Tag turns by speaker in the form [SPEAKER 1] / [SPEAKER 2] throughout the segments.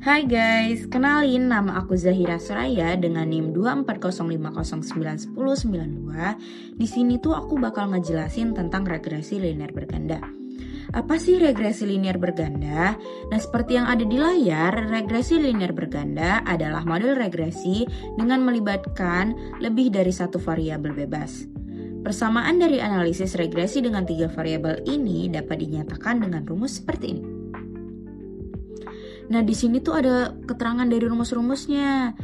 [SPEAKER 1] Hai guys, kenalin nama aku Zahira Soraya dengan NIM 24050910192. Di sini tuh aku bakal ngejelasin tentang regresi linear berganda. Apa sih regresi linear berganda? Nah, seperti yang ada di layar, regresi linear berganda adalah model regresi dengan melibatkan lebih dari satu variabel bebas. Persamaan dari analisis regresi dengan 3 variabel ini dapat dinyatakan dengan rumus seperti ini. Nah, di sini tuh ada keterangan dari rumus-rumusnya.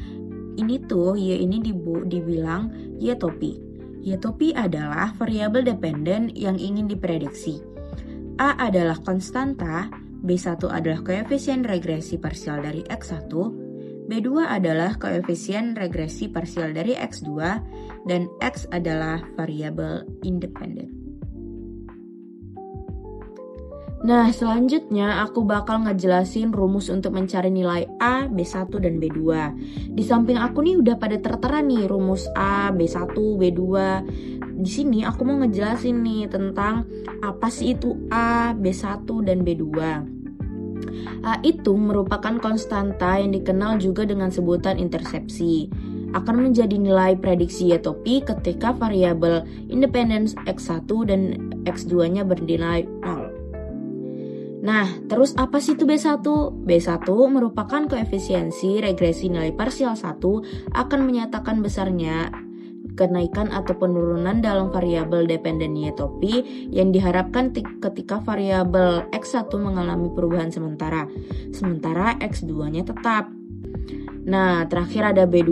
[SPEAKER 1] Ini tuh ini dibilang Y-topi. Y-topi adalah variabel dependen yang ingin diprediksi. A adalah konstanta, B1 adalah koefisien regresi parsial dari X1, B2 adalah koefisien regresi parsial dari X2, dan X adalah variabel independen. Nah, selanjutnya aku bakal ngejelasin rumus untuk mencari nilai A, B1, dan B2. Di samping aku nih udah pada tertera nih rumus A, B1, B2. Di sini aku mau ngejelasin nih tentang apa sih itu A, B1, dan B2. A itu merupakan konstanta yang dikenal juga dengan sebutan intersepsi. Akan menjadi nilai prediksi Y-topi ketika variabel independen X1 dan X2-nya bernilai 0. Nah, terus apa sih itu B1? B1 merupakan koefisiensi regresi nilai parsial 1 akan menyatakan besarnya kenaikan atau penurunan dalam variabel dependen Y-topi yang diharapkan ketika variabel X1 mengalami perubahan sementara X2-nya tetap. Nah, terakhir ada B2.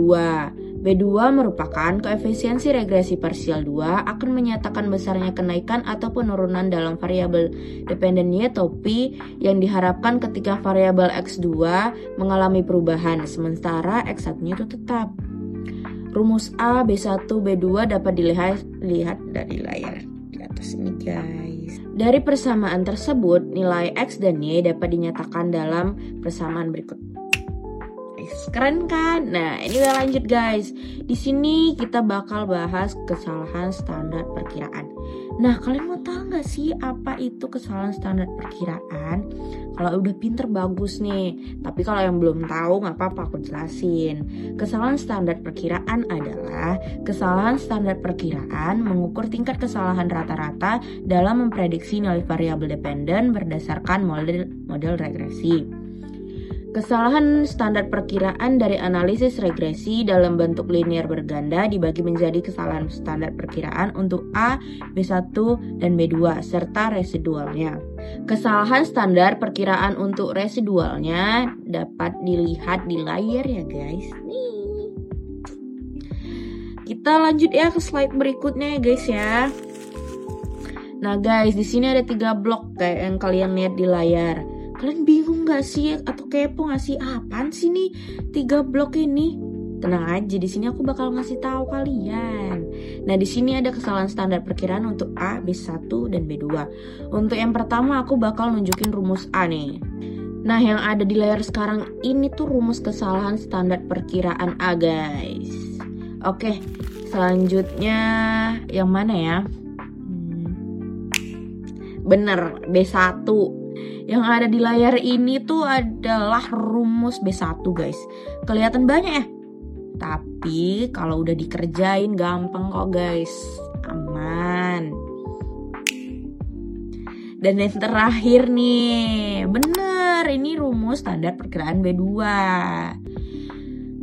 [SPEAKER 1] B2 merupakan koefisiensi regresi parsial 2 akan menyatakan besarnya kenaikan atau penurunan dalam variabel dependen Y-topi yang diharapkan ketika variabel X2 mengalami perubahan, sementara X1-nya itu tetap. Rumus A, B1, B2 dapat dilihat dari layar di atas ini guys. Dari persamaan tersebut, nilai X dan Y dapat dinyatakan dalam persamaan berikut. Keren kan? Nah, ini udah lanjut guys. Di sini kita bakal bahas kesalahan standar perkiraan. Nah, kalian mau tahu nggak sih apa itu kesalahan standar perkiraan? Kalau udah pinter bagus nih. Tapi kalau yang belum tahu nggak apa-apa aku jelasin. Kesalahan standar perkiraan adalah kesalahan standar perkiraan mengukur tingkat kesalahan rata-rata dalam memprediksi nilai variabel dependen berdasarkan model regresi. Kesalahan standar perkiraan dari analisis regresi dalam bentuk linear berganda dibagi menjadi kesalahan standar perkiraan untuk A, B1, dan B2 serta residualnya. Kesalahan standar perkiraan untuk residualnya dapat dilihat di layar ya guys. Nih. Kita lanjut ya ke slide berikutnya ya guys ya. Nah guys, di sini ada 3 blok kayak yang kalian lihat di layar. Kalian bingung gak sih atau kepo gak sih apaan sih nih 3 blok ini? Tenang aja, di sini aku bakal ngasih tahu kalian. Nah, di sini ada kesalahan standar perkiraan untuk A, B1, dan B2. Untuk yang pertama aku bakal nunjukin rumus A nih. Nah, yang ada di layar sekarang ini tuh rumus kesalahan standar perkiraan A, guys. Oke, selanjutnya yang mana ya? Bener, B1. Yang ada di layar ini tuh adalah rumus B1 guys. Kelihatan banyak ya? Tapi kalau udah dikerjain gampang kok guys. Aman. Dan yang terakhir nih, bener, ini rumus standar perkiraan B2.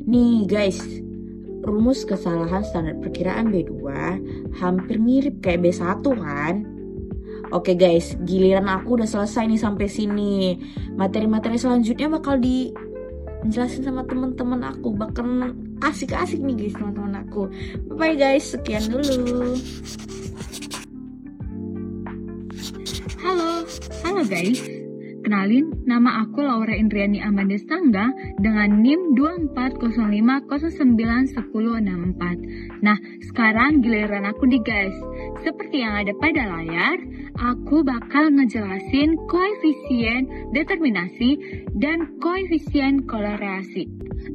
[SPEAKER 1] Nih guys, rumus kesalahan standar perkiraan B2 hampir mirip kayak B1 kan? Oke guys, giliran aku udah selesai nih sampai sini. Materi-materi selanjutnya bakal dijelasin sama teman-teman aku. Bakal asik-asik nih guys teman-teman aku. Bye guys, sekian dulu.
[SPEAKER 2] Halo guys. Kenalin, nama aku Laura Indriani Amanda Stangga dengan NIM 24050991064. Nah, sekarang giliran aku nih guys. Seperti yang ada pada layar, aku bakal ngejelasin koefisien determinasi dan koefisien kolerasi.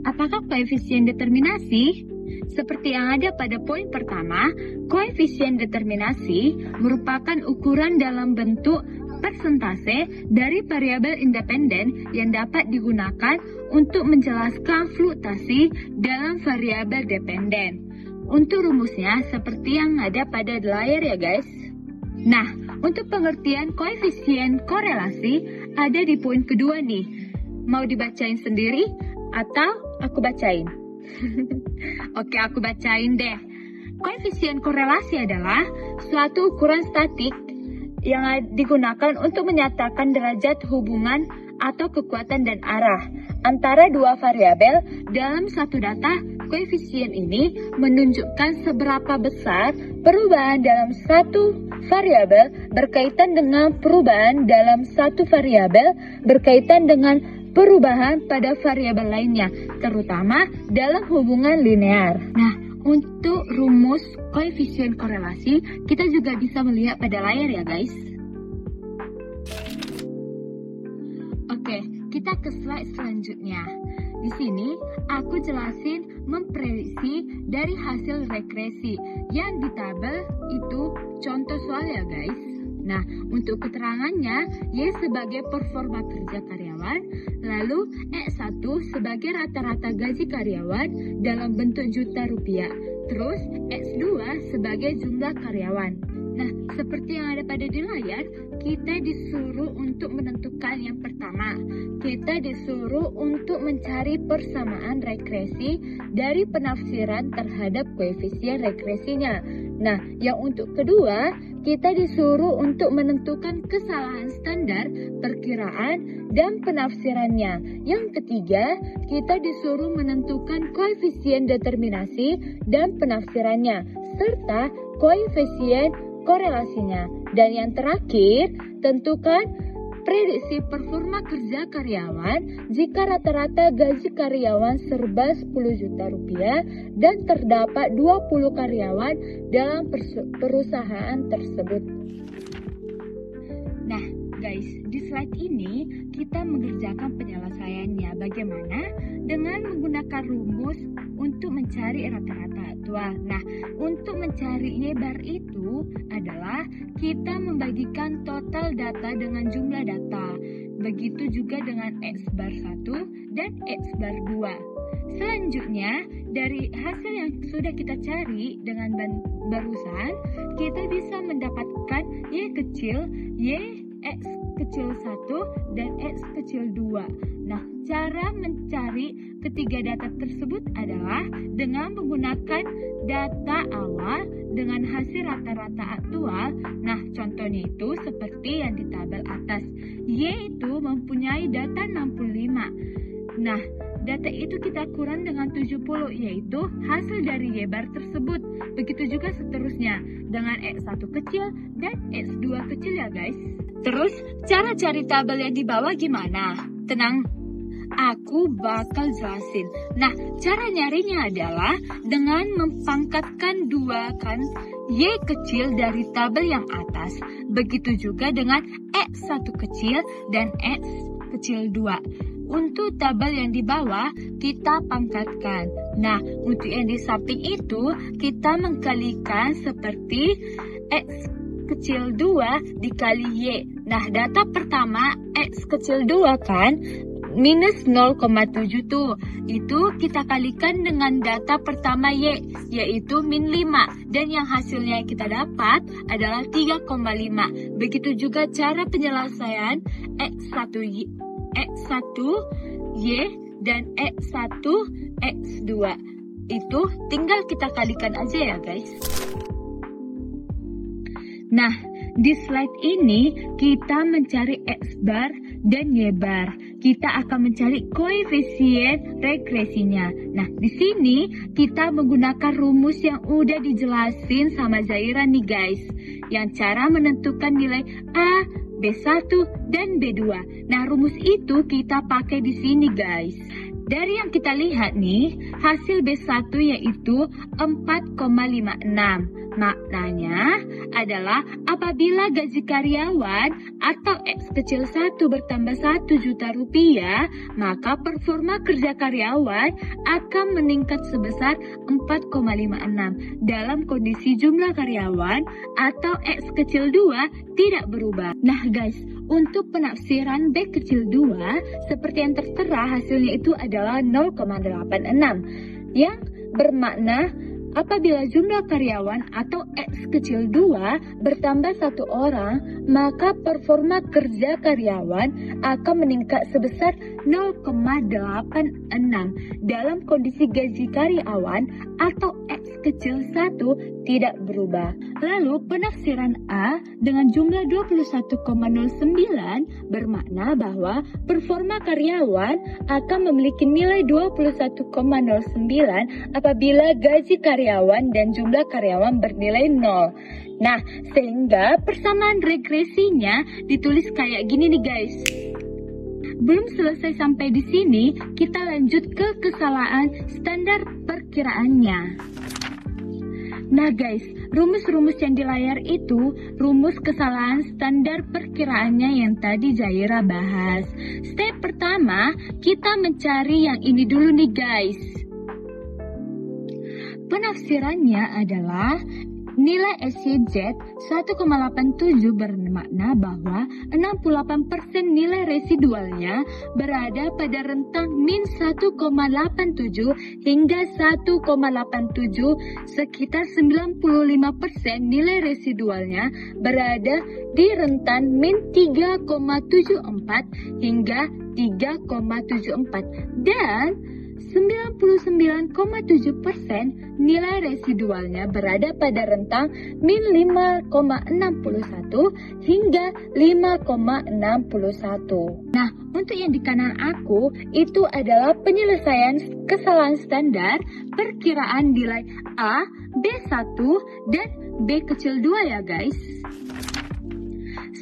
[SPEAKER 2] Apakah koefisien determinasi? Seperti yang ada pada poin pertama, koefisien determinasi merupakan ukuran dalam bentuk persentase dari variabel independen yang dapat digunakan untuk menjelaskan fluktuasi dalam variabel dependen. Untuk rumusnya seperti yang ada pada layar ya guys. Nah, untuk pengertian koefisien korelasi ada di poin kedua nih. Mau dibacain sendiri atau aku bacain? Oke, aku bacain deh. Koefisien korelasi adalah suatu ukuran statik yang digunakan untuk menyatakan derajat hubungan atau kekuatan dan arah antara dua variabel dalam satu data. Koefisien ini menunjukkan seberapa besar perubahan dalam satu variabel berkaitan dengan perubahan dalam satu variabel berkaitan dengan perubahan pada variabel lainnya, terutama dalam hubungan linear. Nah, untuk rumus koefisien korelasi, kita juga bisa melihat pada layar ya guys. Oke, kita ke slide selanjutnya. Di sini, aku jelasin memprediksi dari hasil regresi. Yang di tabel itu contoh soal ya guys. Nah, untuk keterangannya, Y sebagai performa kerja karyawan, lalu X1 sebagai rata-rata gaji karyawan dalam bentuk juta rupiah, terus X2 sebagai jumlah karyawan. Nah, seperti yang ada pada di layar, kita disuruh untuk menentukan yang pertama. Kita disuruh untuk mencari persamaan regresi dari penafsiran terhadap koefisien regresinya. Nah, yang untuk kedua, kita disuruh untuk menentukan kesalahan standar, perkiraan, dan penafsirannya. Yang ketiga, kita disuruh menentukan koefisien determinasi dan penafsirannya, serta koefisien korelasinya. Dan yang terakhir, tentukan prediksi performa kerja karyawan jika rata-rata gaji karyawan serba 10 juta rupiah dan terdapat 20 karyawan dalam perusahaan tersebut. Nah guys, di slide ini kita mengerjakan penyelesaiannya. Bagaimana? Dengan menggunakan rumus untuk mencari rata-rata aktual. Nah, untuk mencari Y bar itu adalah kita membagikan total data dengan jumlah data. Begitu juga dengan X bar 1 dan X bar 2. Selanjutnya, dari hasil yang sudah kita cari dengan barusan, kita bisa mendapatkan Y kecil, Y X kecil 1 dan X kecil 2. Nah, cara mencari ketiga data tersebut adalah dengan menggunakan data awal dengan hasil rata-rata aktual. Nah, contohnya itu seperti yang di tabel atas. Y itu mempunyai data 65. Nah, data itu kita kurang dengan 70, yaitu hasil dari Y bar tersebut. Begitu juga seterusnya dengan X1 kecil dan X2 kecil ya guys. Terus, cara cari tabel yang di bawah gimana? Tenang, aku bakal jelasin. Nah, cara nyarinya adalah dengan mempangkatkan 2 kan Y kecil dari tabel yang atas. Begitu juga dengan X1 kecil dan X kecil 2. Untuk tabel yang di bawah, kita pangkatkan. Nah, untuk yang di samping itu, kita mengkalikan seperti X kecil 2 dikali Y. Nah, data pertama X kecil 2 kan, minus 0,7 tuh. Itu kita kalikan dengan data pertama Y, yaitu min 5. Dan yang hasilnya yang kita dapat adalah 3,5. Begitu juga cara penyelesaian X1Y dan X1, X2. Itu tinggal kita kalikan aja ya guys. Nah, di slide ini kita mencari X bar dan Y bar. Kita akan mencari koefisien regresinya. Nah, di sini kita menggunakan rumus yang udah dijelasin sama Zaira nih guys. Yang cara menentukan nilai A, B1 dan B2. Nah, rumus itu kita pakai di sini guys. Dari yang kita lihat nih, hasil B1 yaitu 4,56. Maknanya adalah apabila gaji karyawan atau X kecil 1 bertambah 1 juta rupiah, maka performa kerja karyawan akan meningkat sebesar 4,56 dalam kondisi jumlah karyawan atau X kecil 2 tidak berubah. Nah guys, untuk penafsiran B kecil 2, seperti yang tertera hasilnya itu adalah 0,86, yang bermakna apabila jumlah karyawan atau X kecil 2 bertambah 1 orang, maka performa kerja karyawan akan meningkat sebesar 0,86 dalam kondisi gaji karyawan atau X kecil 1 tidak berubah. Lalu penafsiran A dengan jumlah 21,09 bermakna bahwa performa karyawan akan memiliki nilai 21,09 apabila gaji karyawan dan jumlah karyawan bernilai 0. Nah, sehingga persamaan regresinya ditulis kayak gini nih guys. Belum selesai sampai di sini, kita lanjut ke kesalahan standar perkiraannya. Nah guys, rumus-rumus yang di layar itu rumus kesalahan standar perkiraannya yang tadi Zaira bahas. Step pertama, kita mencari yang ini dulu nih guys. Penafsirannya adalah nilai SYZ 1,87 bermakna bahwa 68% nilai residualnya berada pada rentang min 1,87 hingga 1,87, sekitar 95% nilai residualnya berada di rentan min 3,74 hingga 3,74 dan 99,7% nilai residualnya berada pada rentang min 5,61 hingga 5,61. Nah, untuk yang di kanan aku itu adalah penyelesaian kesalahan standar perkiraan nilai A, B1 dan B kecil 2 ya guys.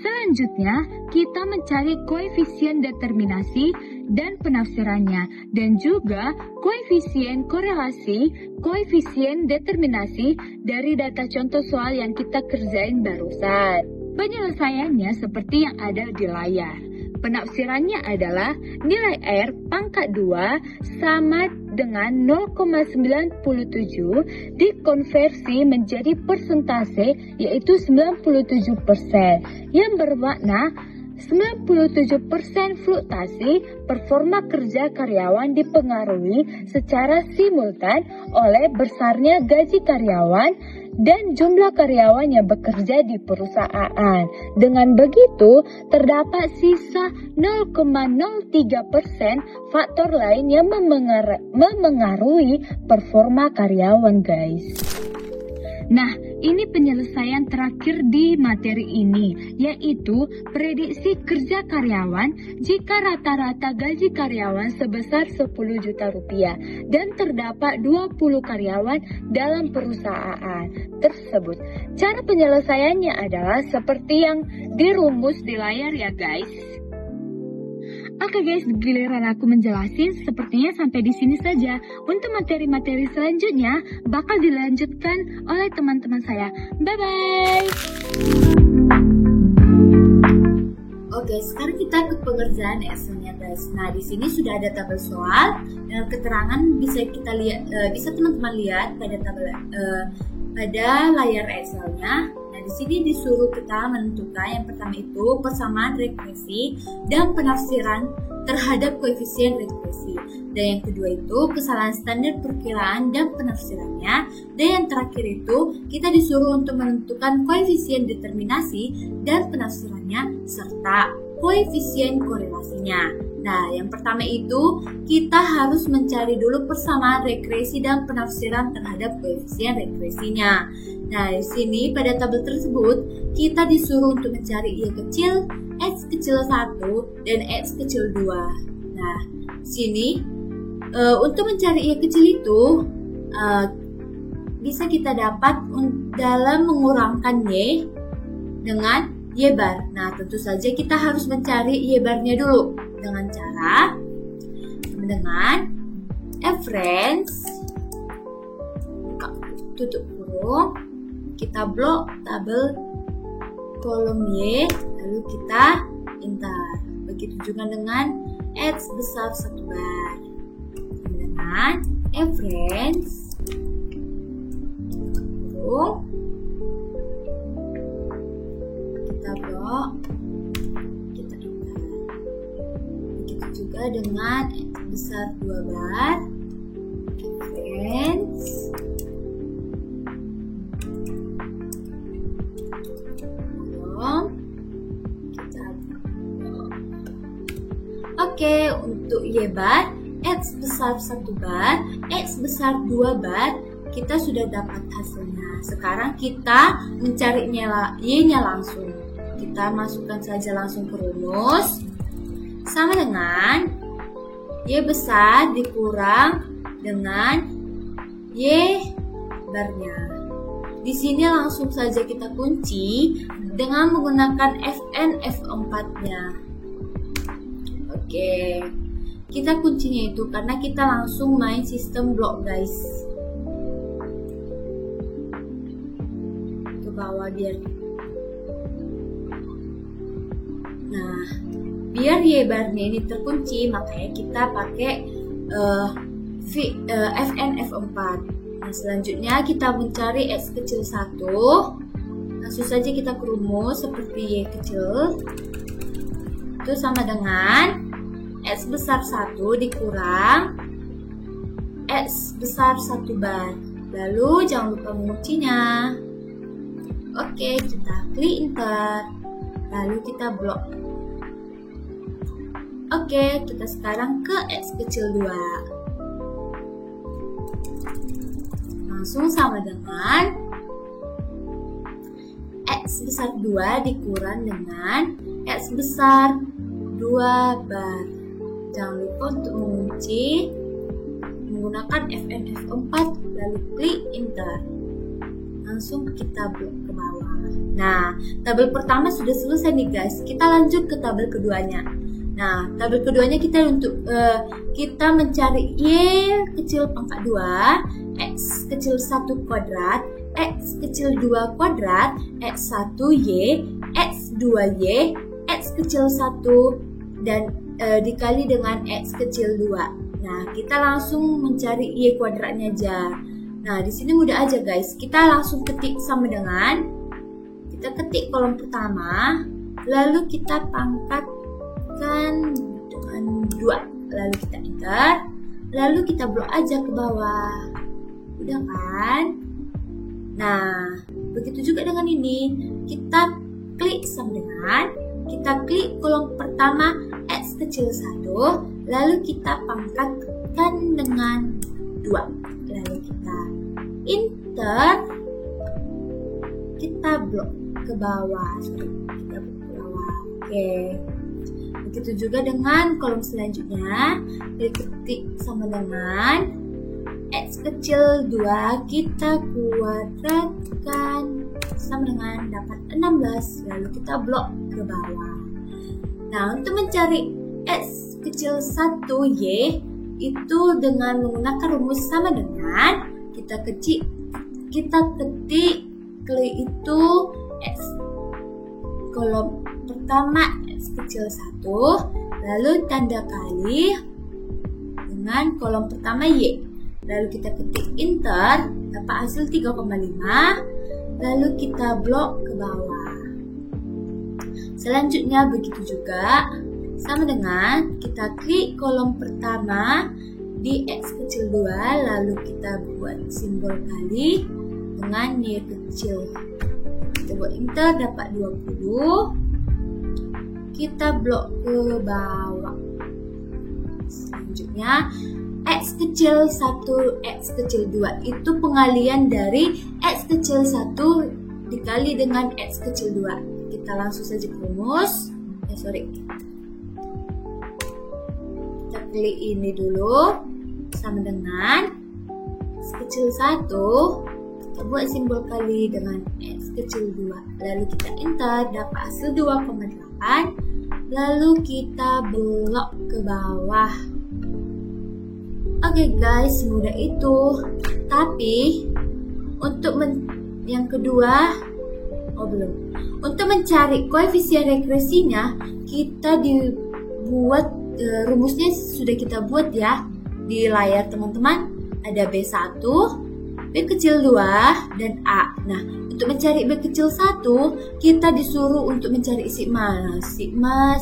[SPEAKER 2] Selanjutnya, kita mencari koefisien determinasi dan penafsirannya, dan juga koefisien korelasi, koefisien determinasi dari data contoh soal yang kita kerjain barusan. Penyelesaiannya seperti yang ada di layar. Penafsirannya adalah nilai R pangkat 2 sama dengan 0,97 dikonversi menjadi persentase yaitu 97%, yang bermakna 97% fluktuasi performa kerja karyawan dipengaruhi secara simultan oleh besarnya gaji karyawan dan jumlah karyawan yang bekerja di perusahaan. Dengan begitu, terdapat sisa 0,03% faktor lain yang memengaruhi performa karyawan, guys. Nah, ini penyelesaian terakhir di materi ini, yaitu prediksi kerja karyawan jika rata-rata gaji karyawan sebesar 10 juta rupiah dan terdapat 20 karyawan dalam perusahaan tersebut. Cara penyelesaiannya adalah seperti yang dirumus di layar ya guys. Oke guys, giliran aku menjelasin, sepertinya sampai di sini saja. Untuk materi-materi selanjutnya bakal dilanjutkan oleh teman-teman saya. Bye-bye!
[SPEAKER 1] Oke, sekarang kita ke pengerjaan Excel-nya guys. Nah, di sini sudah ada tabel soal dan keterangan bisa kita lihat, bisa teman-teman lihat pada tabel pada layar Excel-nya. Di sini disuruh kita menentukan yang pertama itu persamaan regresi dan penafsiran terhadap koefisien regresi. Dan yang kedua itu kesalahan standar perkiraan dan penafsirannya. Dan yang terakhir itu kita disuruh untuk menentukan koefisien determinasi dan penafsirannya serta koefisien korelasinya. Nah, yang pertama itu kita harus mencari dulu persamaan regresi dan penafsiran terhadap koefisien regresinya. Nah, di sini pada tabel tersebut kita disuruh untuk mencari Y kecil, X kecil 1 dan X kecil 2. Nah, di sini untuk mencari Y kecil itu bisa kita dapat dalam mengurangkan Y dengan Y bar. Nah, tentu saja kita harus mencari Y barnya dulu dengan cara reference tutup kurung, kita blok tabel kolom Y, lalu kita enter. Begitu juga dengan X besar 1 bar. Dengan reference kurung, kita blok,
[SPEAKER 3] juga dengan X besar 2 bar. Friends, oke, untuk Y bar, X besar 1 bar, X besar 2 bar, kita sudah dapat hasilnya. Sekarang kita mencari Y-nya langsung. Kita masukkan saja langsung ke rumus. Sama dengan Y besar dikurang dengan Y barnya. Di sini langsung saja kita kunci dengan menggunakan Fn F4-nya. Oke, kita kuncinya itu karena kita langsung main sistem blok, guys. Ke bawah biar. Nah, biar Y barnya ini terkunci, makanya kita pakai Fn F4. Nah, selanjutnya kita mencari X kecil 1. Langsung saja kita ke rumus seperti Y kecil. Itu sama dengan X besar 1 dikurang X besar 1 bar. Lalu jangan lupa menguncinya. Oke, kita klik enter. Lalu kita blok. Oke, kita sekarang ke X kecil 2. Langsung sama dengan X besar 2 dikurang dengan X besar 2 bar. Jangan lupa untuk mengunci menggunakan Fn F4 lalu klik enter. Langsung kita blok ke bawah. Nah, tabel pertama sudah selesai nih, guys. Kita lanjut ke tabel keduanya. Nah, tabel keduanya kita mencari Y kecil pangkat 2, X kecil 1 kuadrat, X kecil 2 kuadrat, X1Y, X2Y, X kecil 1 dan dikali dengan X kecil 2. Nah, kita langsung mencari Y kuadratnya aja. Nah, di sini mudah aja, guys. Kita langsung ketik sama dengan, kita ketik kolom pertama, lalu kita pangkatkan dengan 2, lalu kita enter, lalu kita blok aja ke bawah. Udah kan? Nah, begitu juga dengan ini. Kita klik sama dengan, kita klik kolom pertama X kecil 1, lalu kita pangkatkan dengan 2. Lalu kita enter, kita blok ke bawah. Kita blok ke bawah. Oke. Begitu juga dengan kolom selanjutnya. Kita ketik sama dengan X kecil 2, kita kuadratkan sama dengan dapat 16, lalu kita blok ke bawah. Nah, untuk mencari X kecil 1Y itu dengan menggunakan rumus sama dengan kita ketik klik itu X kolom pertama X kecil 1, lalu tanda kali dengan kolom pertama Y. Lalu kita ketik enter, dapat hasil 3,5, lalu kita blok ke bawah. Selanjutnya begitu juga, sama dengan kita klik kolom pertama di X kecil 2, lalu kita buat simbol kali dengan Y kecil. Kita buat enter, dapat 20, kita blok ke bawah. Selanjutnya X kecil 1, X kecil 2 itu pengalian dari X kecil 1 dikali dengan X kecil 2. Kita langsung saja ke rumus. Kita klik ini dulu sama dengan X kecil 1. Kita buat simbol kali dengan X kecil 2. Lalu kita enter, dapat hasil 2,8. Lalu kita blok ke bawah. Oke guys, semudah itu. Tapi untuk yang kedua, belum. Untuk mencari koefisien regresinya, kita dibuat rumusnya sudah kita buat ya di layar teman-teman. Ada B1, B kecil 2 dan A. Nah, untuk mencari B kecil 1, kita disuruh untuk mencari sigma. Nah, sigma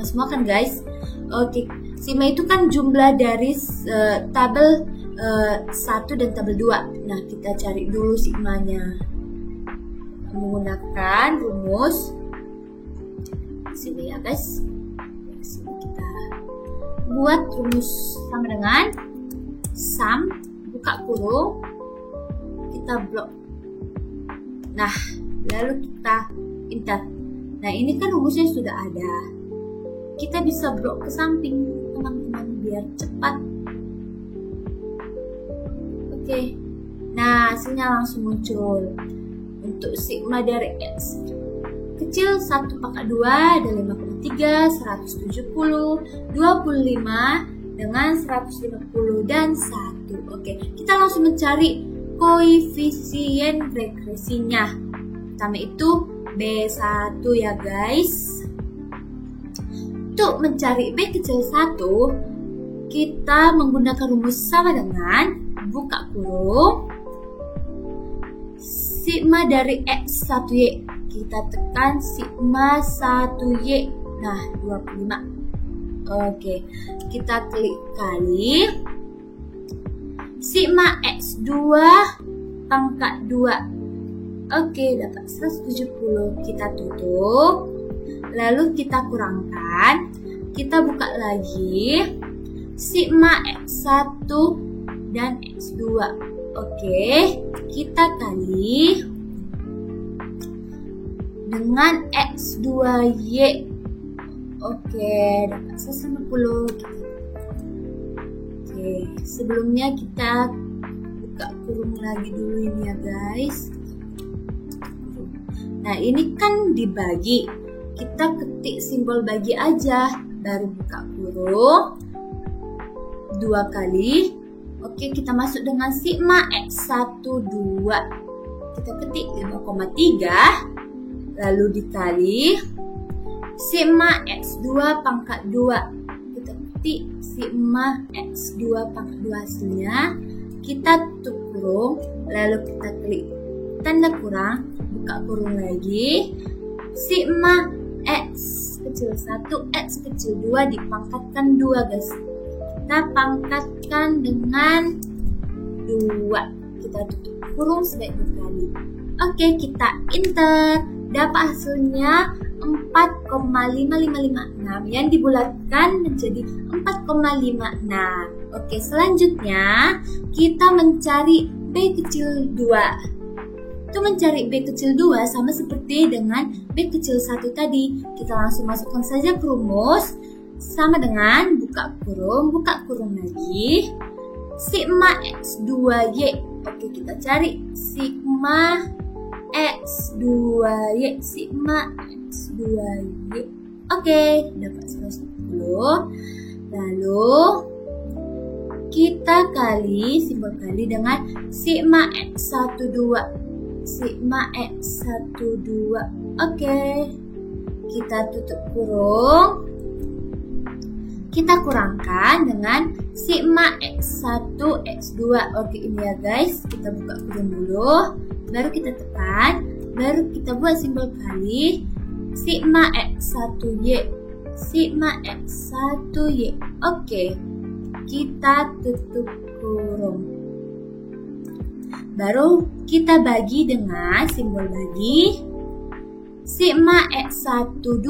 [SPEAKER 3] semua kan guys. Oke, sigma itu kan jumlah dari tabel 1 dan tabel 2. Nah, kita cari dulu sigmanya menggunakan rumus sini ya guys. Sini kita buat rumus sama dengan sum, buka kurung, kita blok. Nah, lalu kita enter. Nah, ini kan rumusnya sudah ada. Kita bisa blok ke samping, teman-teman, biar cepat. Oke. Nah, hasilnya langsung muncul. Untuk sigma dari X kecil 1 pangkat 2 dan 5,3, 170, 25 dengan 150 dan 1. Oke, kita langsung mencari koefisien regresinya. Pertama itu B1 ya guys. Untuk mencari B kecil 1, kita menggunakan rumus sama dengan buka kurung sigma dari X1Y. Kita tekan sigma 1Y. Nah, 25. Oke, kita klik kali sigma X2 pangkat 2. Oke, dapat 170. Kita tutup. Lalu kita kurangkan. Kita buka lagi sigma X1 dan X2. Oke, kita kali dengan X2Y. Oke, dapat 150. Oke, sebelumnya kita buka kurung lagi dulu ini ya guys. Nah, ini kan dibagi. Kita ketik simbol bagi aja, baru buka kurung 2 kali. Oke, kita masuk dengan sigma X12. Kita ketik 5,3. Lalu dikali sigma X2 pangkat 2. Kita ketik sigma X2 pangkat 2 hasilnya. Kita tutup kurung. Lalu kita klik tanda kurang. Buka kurung lagi. Sigma X kecil 1, X kecil 2 dipangkatkan 2 guys. Kita pangkatkan dengan 2. Kita tutup kurung sebanyak 2 kali. Oke, kita enter. Dapat hasilnya 4,5556 yang dibulatkan menjadi 4,56. Oke, selanjutnya kita mencari B kecil 2. Untuk mencari B kecil 2 sama seperti dengan B kecil 1 tadi. Kita langsung masukkan saja ke rumus. Sama dengan buka kurung lagi. Sigma X2Y. Oke, kita cari sigma X2Y. Sigma X2Y. Oke, dapat 110. Lalu kita kali simbol kali dengan sigma X12. Sigma X12. Oke, kita tutup kurung. Kita kurangkan dengan sigma X1, X2. Oke, ini ya guys. Kita buka kurung dulu. Baru kita tekan. Baru kita buat simbol kali. Sigma X1Y. Sigma X1Y. Oke. Kita tutup kurung. Baru kita bagi dengan simbol bagi. Sigma X12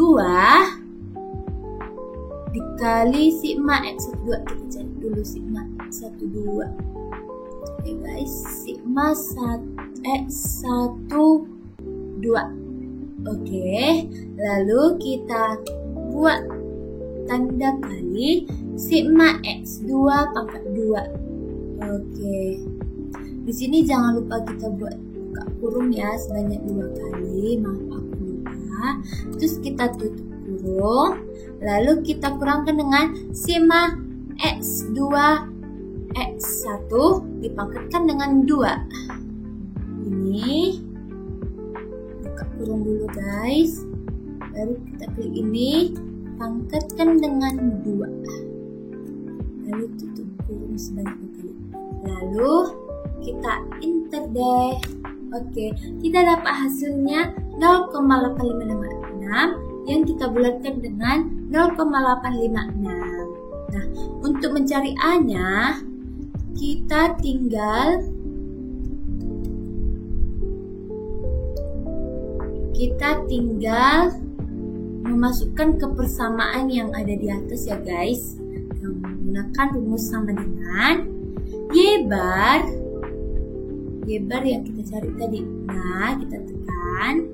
[SPEAKER 3] dikali sigma X12. Kita cari dulu sigma X12. Oke guys, sigma X12. Oke, lalu kita buat tanda kali sigma X2 pangkat 2. Oke, di sini jangan lupa kita buat buka kurung ya sebanyak 2 kali. Maaf aku lupa. Terus kita tutup kurung. Lalu kita kurangkan dengan sigma X2 X1 dipangkatkan dengan 2. Ini buka kurung dulu guys. Lalu kita klik ini, pangkatkan dengan 2. Lalu tutup kurung sebanyak 2 kali. Lalu kita enter deh. Oke, kita dapat hasilnya 0,8556 yang kita bulatkan dengan 0,856. Nah, untuk mencari A-nya, kita tinggal memasukkan kebersamaan yang ada di atas ya guys, yang menggunakan rumus sama dengan Y bar yang kita cari tadi. Nah, kita tekan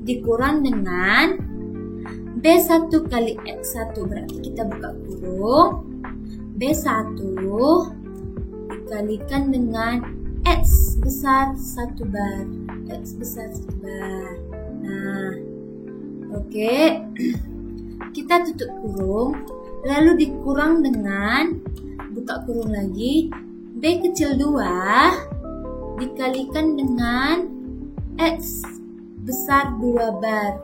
[SPEAKER 3] dikurang dengan B1 kali X1, berarti kita buka kurung B1 dikalikan dengan X besar 1 bar. Nah, oke. Kita tutup kurung, lalu dikurang dengan buka kurung lagi B kecil 2 dikalikan dengan X besar 2 bar.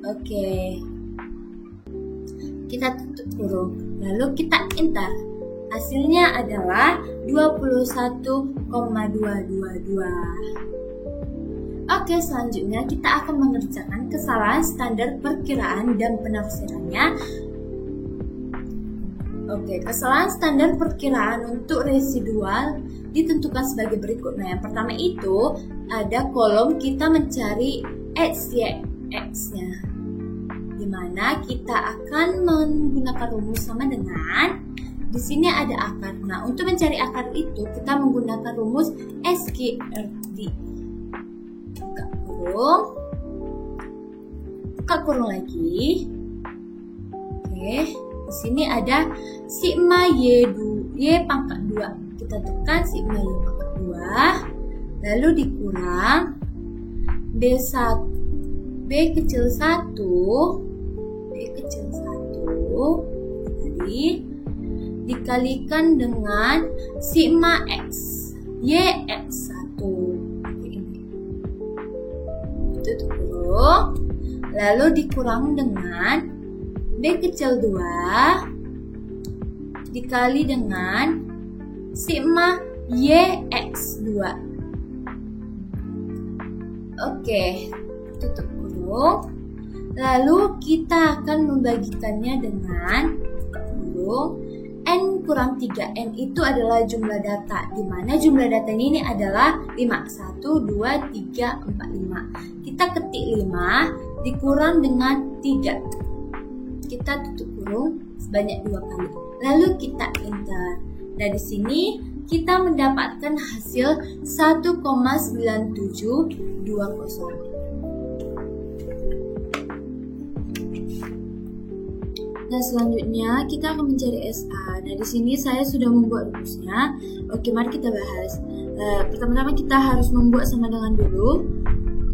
[SPEAKER 3] Oke. Kita tutup kurung, lalu kita enter. Hasilnya adalah 21,222. Oke, selanjutnya kita akan mengerjakan kesalahan standar perkiraan dan penafsirannya. Oke, kesalahan standar perkiraan untuk residual ditentukan sebagai berikut. Nah, yang pertama itu ada kolom kita mencari X, Y, X-nya, dimana kita akan menggunakan rumus sama dengan di sini ada akar. Nah, untuk mencari akar itu kita menggunakan rumus SQRT. Buka kurung lagi. Oke, di sini ada sigma Y pangkat 2. Kita tekan sigma Y pangkat 2, lalu dikurang B kecil 1 tadi dikalikan dengan sigma X Y X1. Ini tutup kurung, lalu dikurang dengan B kecil 2 dikali dengan sigma Y X2. Oke, tutup kurung, lalu kita akan membagikannya dengan buka kurung N kurang 3. N itu adalah jumlah data, di mana jumlah datanya ini adalah 5. 1, 2, 3, 4, 5. Kita ketik 5 dikurang dengan 3. Kita tutup kurung sebanyak 2 kali. Lalu kita enter. Nah, di sini kita mendapatkan hasil 1,9720. Nah, selanjutnya kita akan mencari SA. Nah, di sini saya sudah membuat rumusnya. Oke, mari kita bahas. Pertama-tama kita harus membuat sama dengan dulu.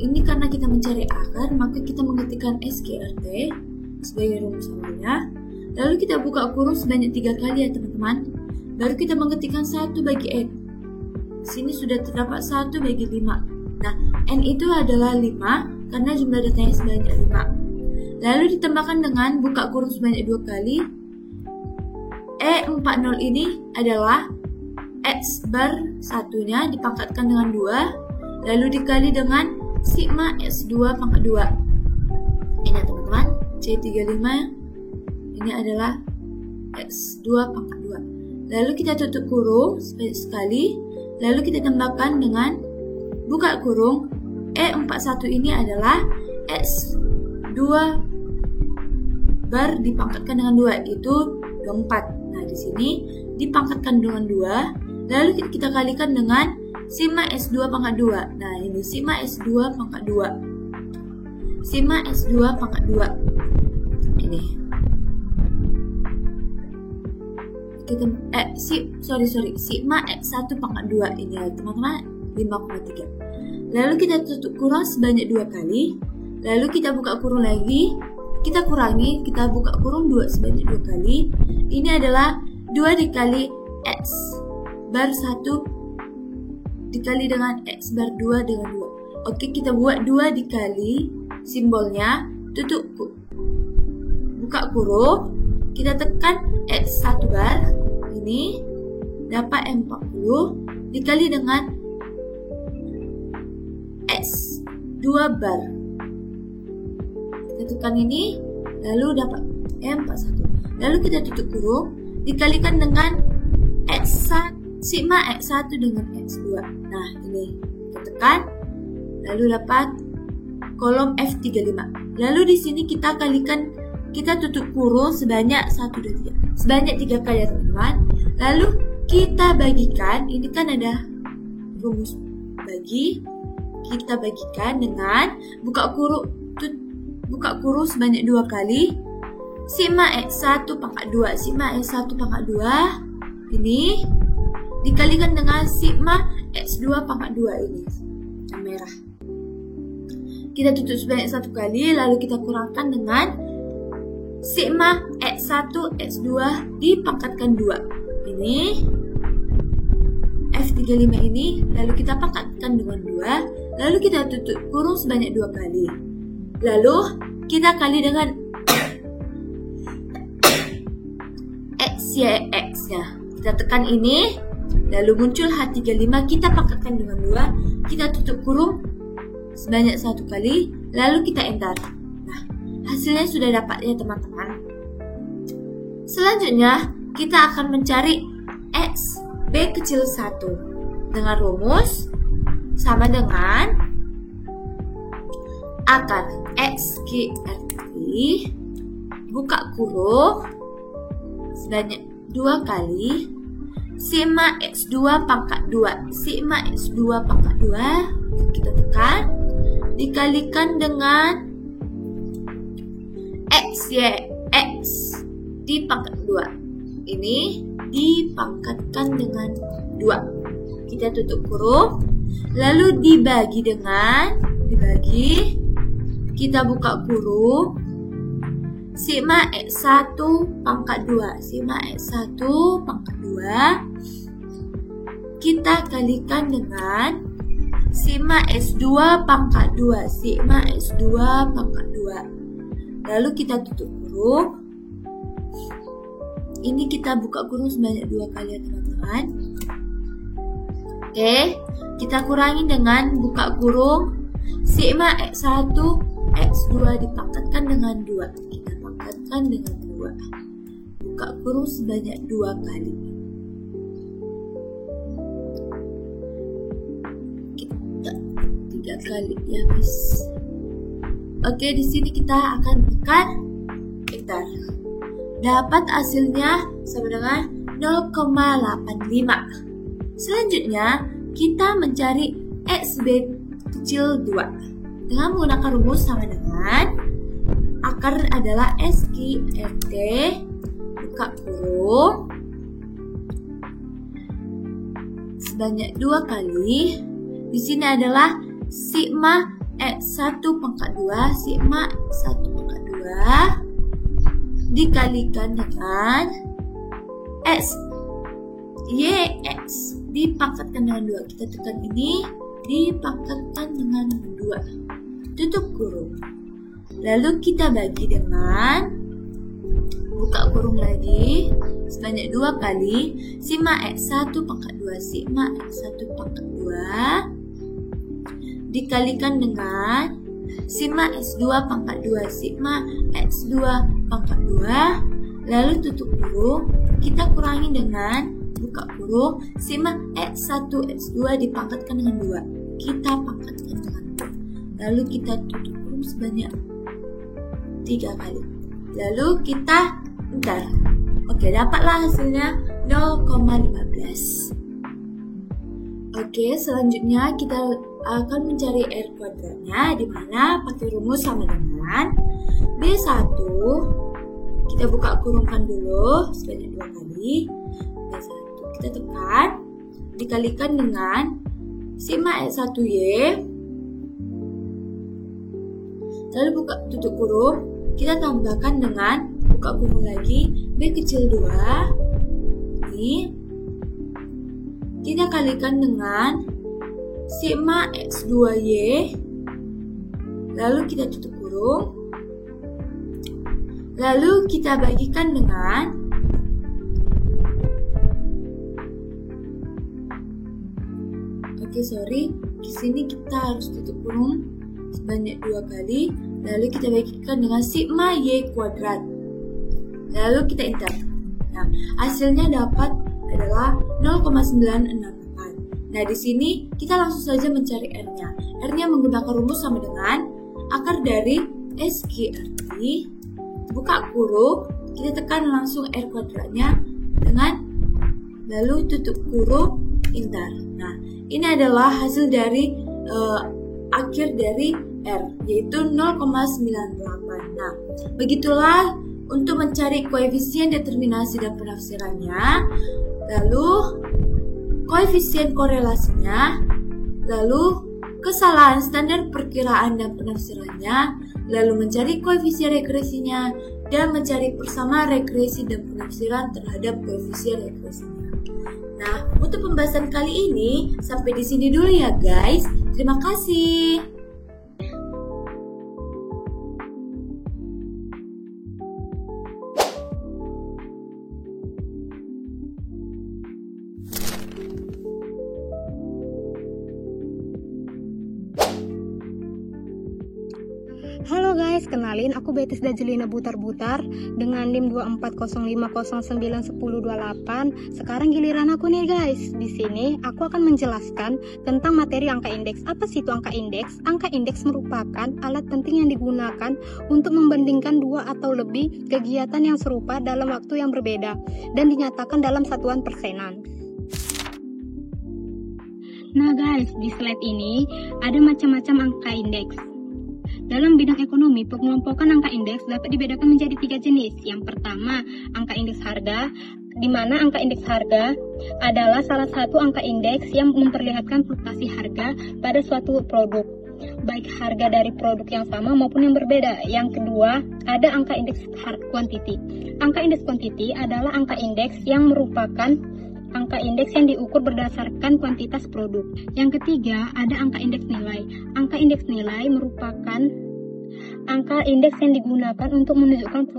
[SPEAKER 3] Ini karena kita mencari akar, maka kita mengetikkan SQRT sebagai rumus awalnya. Lalu kita buka kurung sebanyak 3 kali ya teman-teman. Baru kita mengetikkan 1 bagi N. Di sini sudah terdapat 1 bagi 5. Nah, N itu adalah 5 karena jumlah datanya sebanyak 5. Lalu ditambahkan dengan buka kurung sebanyak 2 kali. E40 ini adalah X bar satunya dipangkatkan dengan 2, lalu dikali dengan sigma X2 pangkat 2. Ini ya teman-teman, C35 ini adalah X2 pangkat 2. Lalu kita tutup kurung sekali, lalu kita tambahkan dengan buka kurung. E41 ini adalah X2 bar dipangkatkan dengan 2, itu 24. Nah, di sini dipangkatkan dengan 2, lalu kita kalikan dengan sigma S2 pangkat 2. Nah, ini sigma S2 pangkat 2. Sigma S2 pangkat 2. Ini. Kita sigma X1 pangkat 2 ini ya, teman-teman, 5,3. Lalu kita tutup kurung sebanyak 2 kali. Lalu kita buka kurung lagi. Kita kurangi, kita buka kurung 2 sebanyak 2 kali. Ini adalah 2 dikali X bar 1 dikali dengan X bar 2 dengan 2. Oke, kita buat 2 dikali simbolnya, tutup buka kurung, kita tekan X1 bar ini, dapat 40 dikali dengan X 2 bar. Kita tekan ini, lalu dapat M41. Lalu kita tutup kurung, dikalikan dengan sigma X1 dengan X2. Nah, ini kita tekan, lalu dapat kolom F35. Lalu di sini kita kalikan, kita tutup kurung sebanyak 1, 2, 3. Sebanyak 3 kali ya teman-teman. Lalu kita bagikan, ini kan ada rumus bagi, kita bagikan dengan buka kurung sebanyak 2 kali sigma X1 pangkat 2. Sigma X1 pangkat 2 ini dikalikan dengan sigma X2 pangkat 2 ini yang merah. Kita tutup sebanyak 1 kali, lalu kita kurangkan dengan sigma X1 X2 dipangkatkan 2. Ini F35 ini, lalu kita pangkatkan dengan 2, lalu kita tutup kurung sebanyak 2 kali. Lalu kita kali dengan X nya. Kita tekan ini, lalu muncul H35, kita pangkatkan dengan 2, kita tutup kurung sebanyak 1 kali, lalu kita enter. Nah, hasilnya sudah dapat ya teman-teman. Selanjutnya, kita akan mencari X B kecil 1 dengan rumus sama dengan akar X QRT buka kurung sebanyak 2 kali sigma X2 pangkat 2. Sigma X2 pangkat 2 kita tekan, dikalikan dengan X di pangkat 2. Ini dipangkatkan dengan 2. Kita tutup kurung, lalu dibagi, kita buka kurung sigma X1 pangkat 2. Sigma X1 pangkat 2 kita kalikan dengan sigma X2 pangkat 2. Sigma X2 pangkat 2. Lalu kita tutup kurung. Ini kita buka kurung sebanyak 2 kali ya teman-teman. Oke, kita kurangi dengan buka kurung sigma X1 X2 dipangkatkan dengan 2. Kita pangkatkan dengan 2. Buka kurung sebanyak 2 kali. Kita 3 kali ya guys. Oke, di sini kita akan tekan enter. Dapat hasilnya sama dengan 0,85. Selanjutnya, kita mencari XB kecil 2 dengan menggunakan rumus sama dengan akar adalah SQRT buka kurung sebanyak 2 kali. Di sini adalah sigma X1 pangkat 2, sigma X1 pangkat 2 dikalikan dengan X dipangkatkan dengan 2. Kita tekan ini, dipangkatkan dengan 2. Tutup kurung. Lalu kita bagi dengan buka kurung lagi sebanyak 2 kali sigma X1 pangkat 2. Sigma X1 pangkat 2 dikalikan dengan sigma X2 pangkat 2. Sigma X2 pangkat 2. Lalu tutup kurung. Kita kurangi dengan buka kurung sigma X1 X2 dipangkatkan dengan 2. Kita pangkatkan dengan 2. Lalu kita tutup kurung sebanyak 3 kali. Lalu kita enter. Oke, dapatlah hasilnya 0,15. Oke, selanjutnya kita akan mencari R kuadratnya, di mana pakai rumus sama dengan B1. Kita buka kurungkan dulu sebanyak 2 kali. B1 kita tekan, dikalikan dengan sigma X1Y. Lalu buka tutup kurung, kita tambahkan dengan buka kurung lagi B kecil 2. Ini kita kalikan dengan sigma X2Y. Lalu kita tutup kurung. Lalu kita bagikan dengan Oke, sorry. Di sini kita harus tutup kurung sebanyak 2 kali. Lalu kita bagikan dengan sigma Y kuadrat. Lalu kita enter. Nah, hasilnya dapat adalah 0,964. Nah, di sini kita langsung saja mencari R-nya. R-nya menggunakan rumus sama dengan akar dari SQRT, buka kurung, kita tekan langsung R kuadratnya dengan lalu tutup kurung, enter. Nah, ini adalah hasil dari akhir dari R, yaitu 0,98. Nah, begitulah untuk mencari koefisien determinasi dan penafsirannya, lalu koefisien korelasinya, lalu kesalahan standar perkiraan dan penafsirannya, lalu mencari koefisien regresinya, dan mencari persamaan regresi dan penafsiran terhadap koefisien regresinya. Nah, untuk pembahasan kali ini sampai di sini dulu ya guys. Terima kasih.
[SPEAKER 4] Halo guys, kenalin aku Betis Dajelina Butar-Butar dengan NIM 2405091028. Sekarang giliran aku nih guys. Di sini aku akan menjelaskan tentang materi angka indeks. Apa sih itu angka indeks? Angka indeks merupakan alat penting yang digunakan untuk membandingkan dua atau lebih kegiatan yang serupa dalam waktu yang berbeda dan dinyatakan dalam satuan persenan. Nah guys, di slide ini ada macam-macam angka indeks. Dalam bidang ekonomi, pengelompokan angka indeks dapat dibedakan menjadi 3 jenis. Yang pertama, angka indeks harga, di mana angka indeks harga adalah salah satu angka indeks yang memperlihatkan fluktuasi harga pada suatu produk, baik harga dari produk yang sama maupun yang berbeda. Yang kedua, ada angka indeks quantity. Angka indeks quantity adalah angka indeks yang merupakan angka indeks yang diukur berdasarkan kuantitas produk. Yang ketiga, ada angka indeks nilai. Angka indeks nilai merupakan angka indeks yang digunakan untuk menunjukkan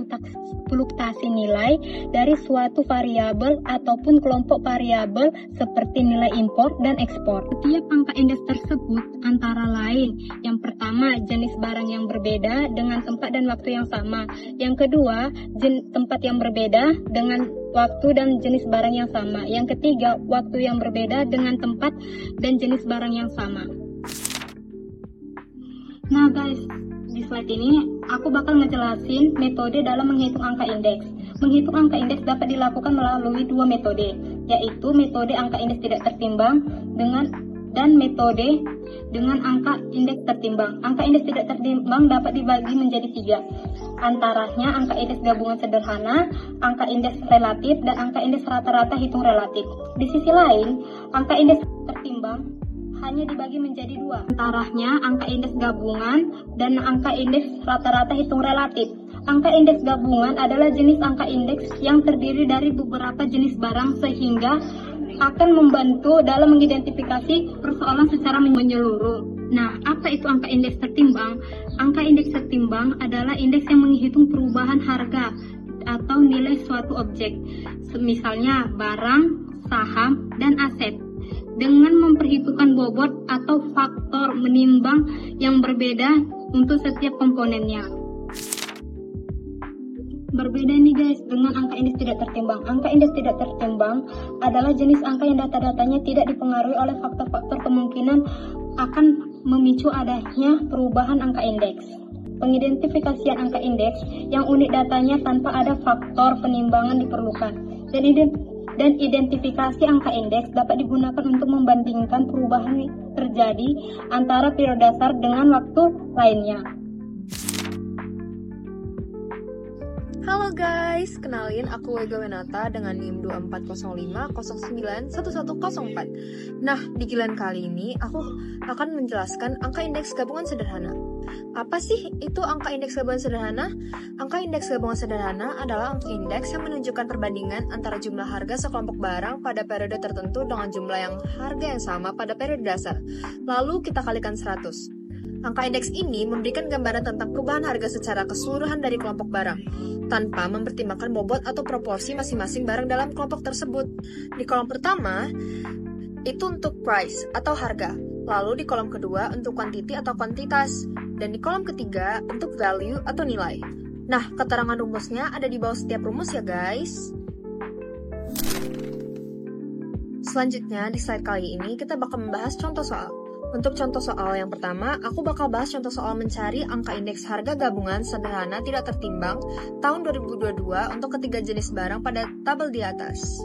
[SPEAKER 4] fluktuasi nilai dari suatu variabel ataupun kelompok variabel seperti nilai impor dan ekspor. Setiap angka indeks tersebut antara lain, yang pertama, jenis barang yang berbeda dengan tempat dan waktu yang sama. Yang kedua, tempat yang berbeda dengan waktu dan jenis barang yang sama. Yang ketiga, waktu yang berbeda dengan tempat dan jenis barang yang sama. Nah guys, di slide ini aku bakal ngejelasin metode dalam menghitung angka indeks. Menghitung angka indeks dapat dilakukan melalui 2 metode, yaitu metode angka indeks tidak tertimbang dan metode dengan angka indeks tertimbang. Angka indeks tidak tertimbang dapat dibagi menjadi 3. Antaranya angka indeks gabungan sederhana, angka indeks relatif, dan angka indeks rata-rata hitung relatif. Di sisi lain, angka indeks tertimbang hanya dibagi menjadi 2. Antaranya angka indeks gabungan dan angka indeks rata-rata hitung relatif. Angka indeks gabungan adalah jenis angka indeks yang terdiri dari beberapa jenis barang sehingga akan membantu dalam mengidentifikasi persoalan secara menyeluruh. Nah, apa itu angka indeks tertimbang? Angka indeks tertimbang adalah indeks yang menghitung perubahan harga atau nilai suatu objek, misalnya barang, saham, dan aset, dengan memperhitungkan bobot atau faktor menimbang yang berbeda untuk setiap komponennya. Berbeda nih guys dengan angka indeks tidak tertimbang. Angka indeks tidak tertimbang adalah jenis angka yang data-datanya tidak dipengaruhi oleh faktor-faktor kemungkinan akan memicu adanya perubahan angka indeks. Pengidentifikasian angka indeks yang unit datanya tanpa ada faktor penimbangan diperlukan. Dan identifikasi angka indeks dapat digunakan untuk membandingkan perubahan yang terjadi antara periode dasar dengan waktu lainnya.
[SPEAKER 1] Halo guys, kenalin aku Wega Wenata dengan NIM 2405091104. Nah, di giliran kali ini aku akan menjelaskan angka indeks gabungan sederhana. Apa sih itu angka indeks gabungan sederhana? Angka indeks gabungan sederhana adalah angka indeks yang menunjukkan perbandingan antara jumlah harga sekelompok barang pada periode tertentu dengan jumlah harga yang sama pada periode dasar. Lalu kita kalikan 100. Angka indeks ini memberikan gambaran tentang perubahan harga secara keseluruhan dari kelompok barang, tanpa mempertimbangkan bobot atau proporsi masing-masing barang dalam kelompok tersebut. Di kolom pertama,
[SPEAKER 5] itu untuk price atau harga. Lalu di kolom kedua untuk quantity atau kuantitas. Dan di kolom ketiga untuk value atau nilai. Nah, keterangan rumusnya ada di bawah setiap rumus ya guys. Selanjutnya, di slide kali ini kita bakal membahas contoh soal. Untuk contoh soal yang pertama, aku bakal bahas contoh soal mencari angka indeks harga gabungan sederhana tidak tertimbang tahun 2022 untuk ketiga jenis barang pada tabel di atas.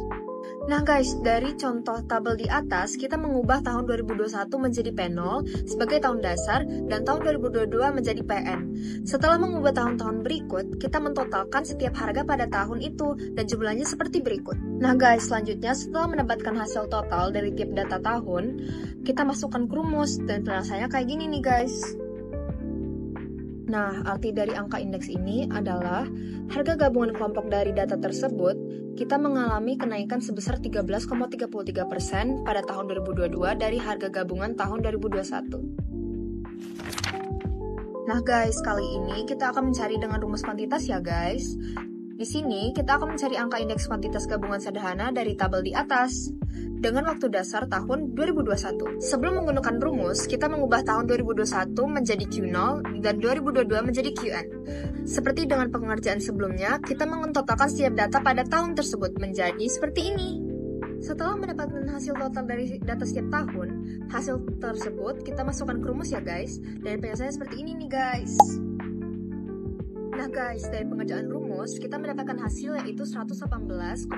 [SPEAKER 5] Nah guys, dari contoh tabel di atas, kita mengubah tahun 2021 menjadi P0 sebagai tahun dasar dan tahun 2022 menjadi PN. Setelah mengubah tahun-tahun berikut, kita mentotalkan setiap harga pada tahun itu dan jumlahnya seperti berikut. Nah guys, selanjutnya setelah mendapatkan hasil total dari tiap data tahun, kita masukkan ke rumus dan penyelesaiannya kayak gini nih guys. Nah, arti dari angka indeks ini adalah harga gabungan kelompok dari data tersebut, kita mengalami kenaikan sebesar 13,33% pada tahun 2022 dari harga gabungan tahun 2021. Nah guys, kali ini kita akan mencari dengan rumus kuantitas ya guys. Di sini kita akan mencari angka indeks kuantitas gabungan sederhana dari tabel di atas dengan waktu dasar tahun 2021. Sebelum menggunakan rumus, kita mengubah tahun 2021 menjadi Q0 dan 2022 menjadi QN. Seperti dengan pengerjaan sebelumnya, kita mentotalkan setiap data pada tahun tersebut menjadi seperti ini. Setelah mendapatkan hasil total dari data setiap tahun, hasil tersebut kita masukkan ke rumus ya guys, dan penyelesaiannya seperti ini nih guys. Nah guys, dari pengerjaan rumus, kita mendapatkan hasil yaitu 118,74.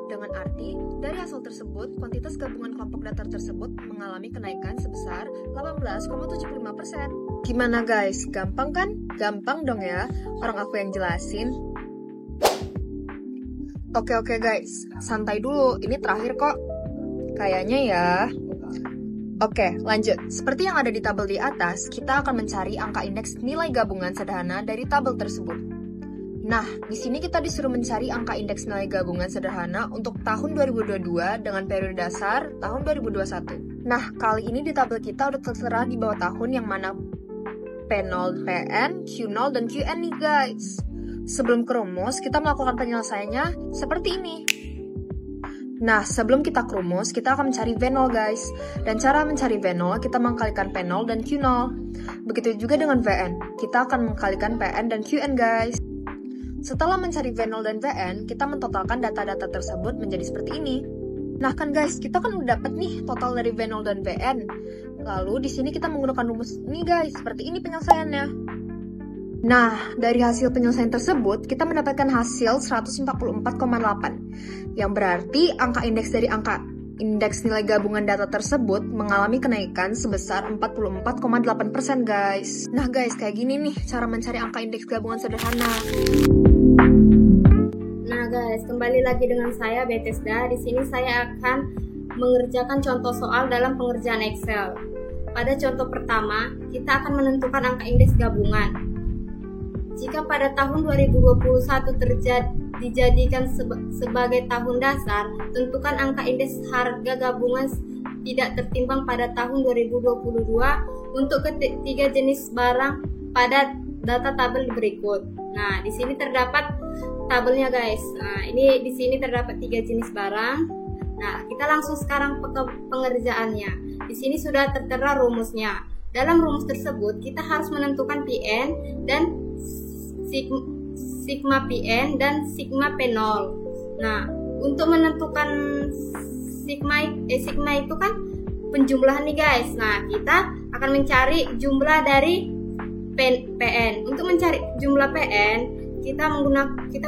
[SPEAKER 5] Dengan arti, dari hasil tersebut, kuantitas gabungan kelompok data tersebut mengalami kenaikan sebesar 18,75%. Gimana guys? Gampang kan? Gampang dong ya, orang aku yang jelasin. Oke guys, santai dulu, ini terakhir kok. Kayaknya ya. Oke, lanjut. Seperti yang ada di tabel di atas, kita akan mencari angka indeks nilai gabungan sederhana dari tabel tersebut. Nah, di sini kita disuruh mencari angka indeks nilai gabungan sederhana untuk tahun 2022 dengan periode dasar tahun 2021. Nah, kali ini di tabel kita udah tertera di bawah tahun yang mana P0, PN, Q0, dan QN nih guys. Sebelum ke rumus, kita melakukan penyelesaiannya seperti ini. Nah, sebelum kita ke rumus, kita akan mencari V0 guys. Dan cara mencari V0, kita mengkalikan P0 dan Q0. Begitu juga dengan Vn, kita akan mengkalikan Pn dan Qn guys. Setelah mencari V0 dan Vn, kita mentotalkan data-data tersebut menjadi seperti ini. Nah kan guys, kita kan udah dapat nih total dari V0 dan Vn. Lalu di sini kita menggunakan rumus ini guys, seperti ini penyelesaiannya. Nah, dari hasil penyelesaian tersebut, kita mendapatkan hasil 144,8. Yang berarti angka indeks dari angka indeks nilai gabungan data tersebut mengalami kenaikan sebesar 44,8% guys. Nah guys, kayak gini nih cara mencari angka indeks gabungan sederhana.
[SPEAKER 3] Nah guys, kembali lagi dengan saya Bethesda. Di sini saya akan mengerjakan contoh soal dalam pengerjaan Excel. Pada contoh pertama, kita akan menentukan angka indeks gabungan. Jika pada tahun 2021 dijadikan sebagai tahun dasar, tentukan angka indeks harga gabungan tidak tertimbang pada tahun 2022 untuk ketiga jenis barang pada data tabel berikut. Nah, di sini terdapat tabelnya guys. Nah, ini di sini terdapat 3 jenis barang. Nah, kita langsung sekarang ke pengerjaannya. Di sini sudah tertera rumusnya. Dalam rumus tersebut, kita harus menentukan Pn dan sigma Pn dan sigma P0. Nah, untuk menentukan sigma itu kan penjumlahan nih guys. Nah, kita akan mencari jumlah dari Pn. Untuk mencari jumlah Pn, kita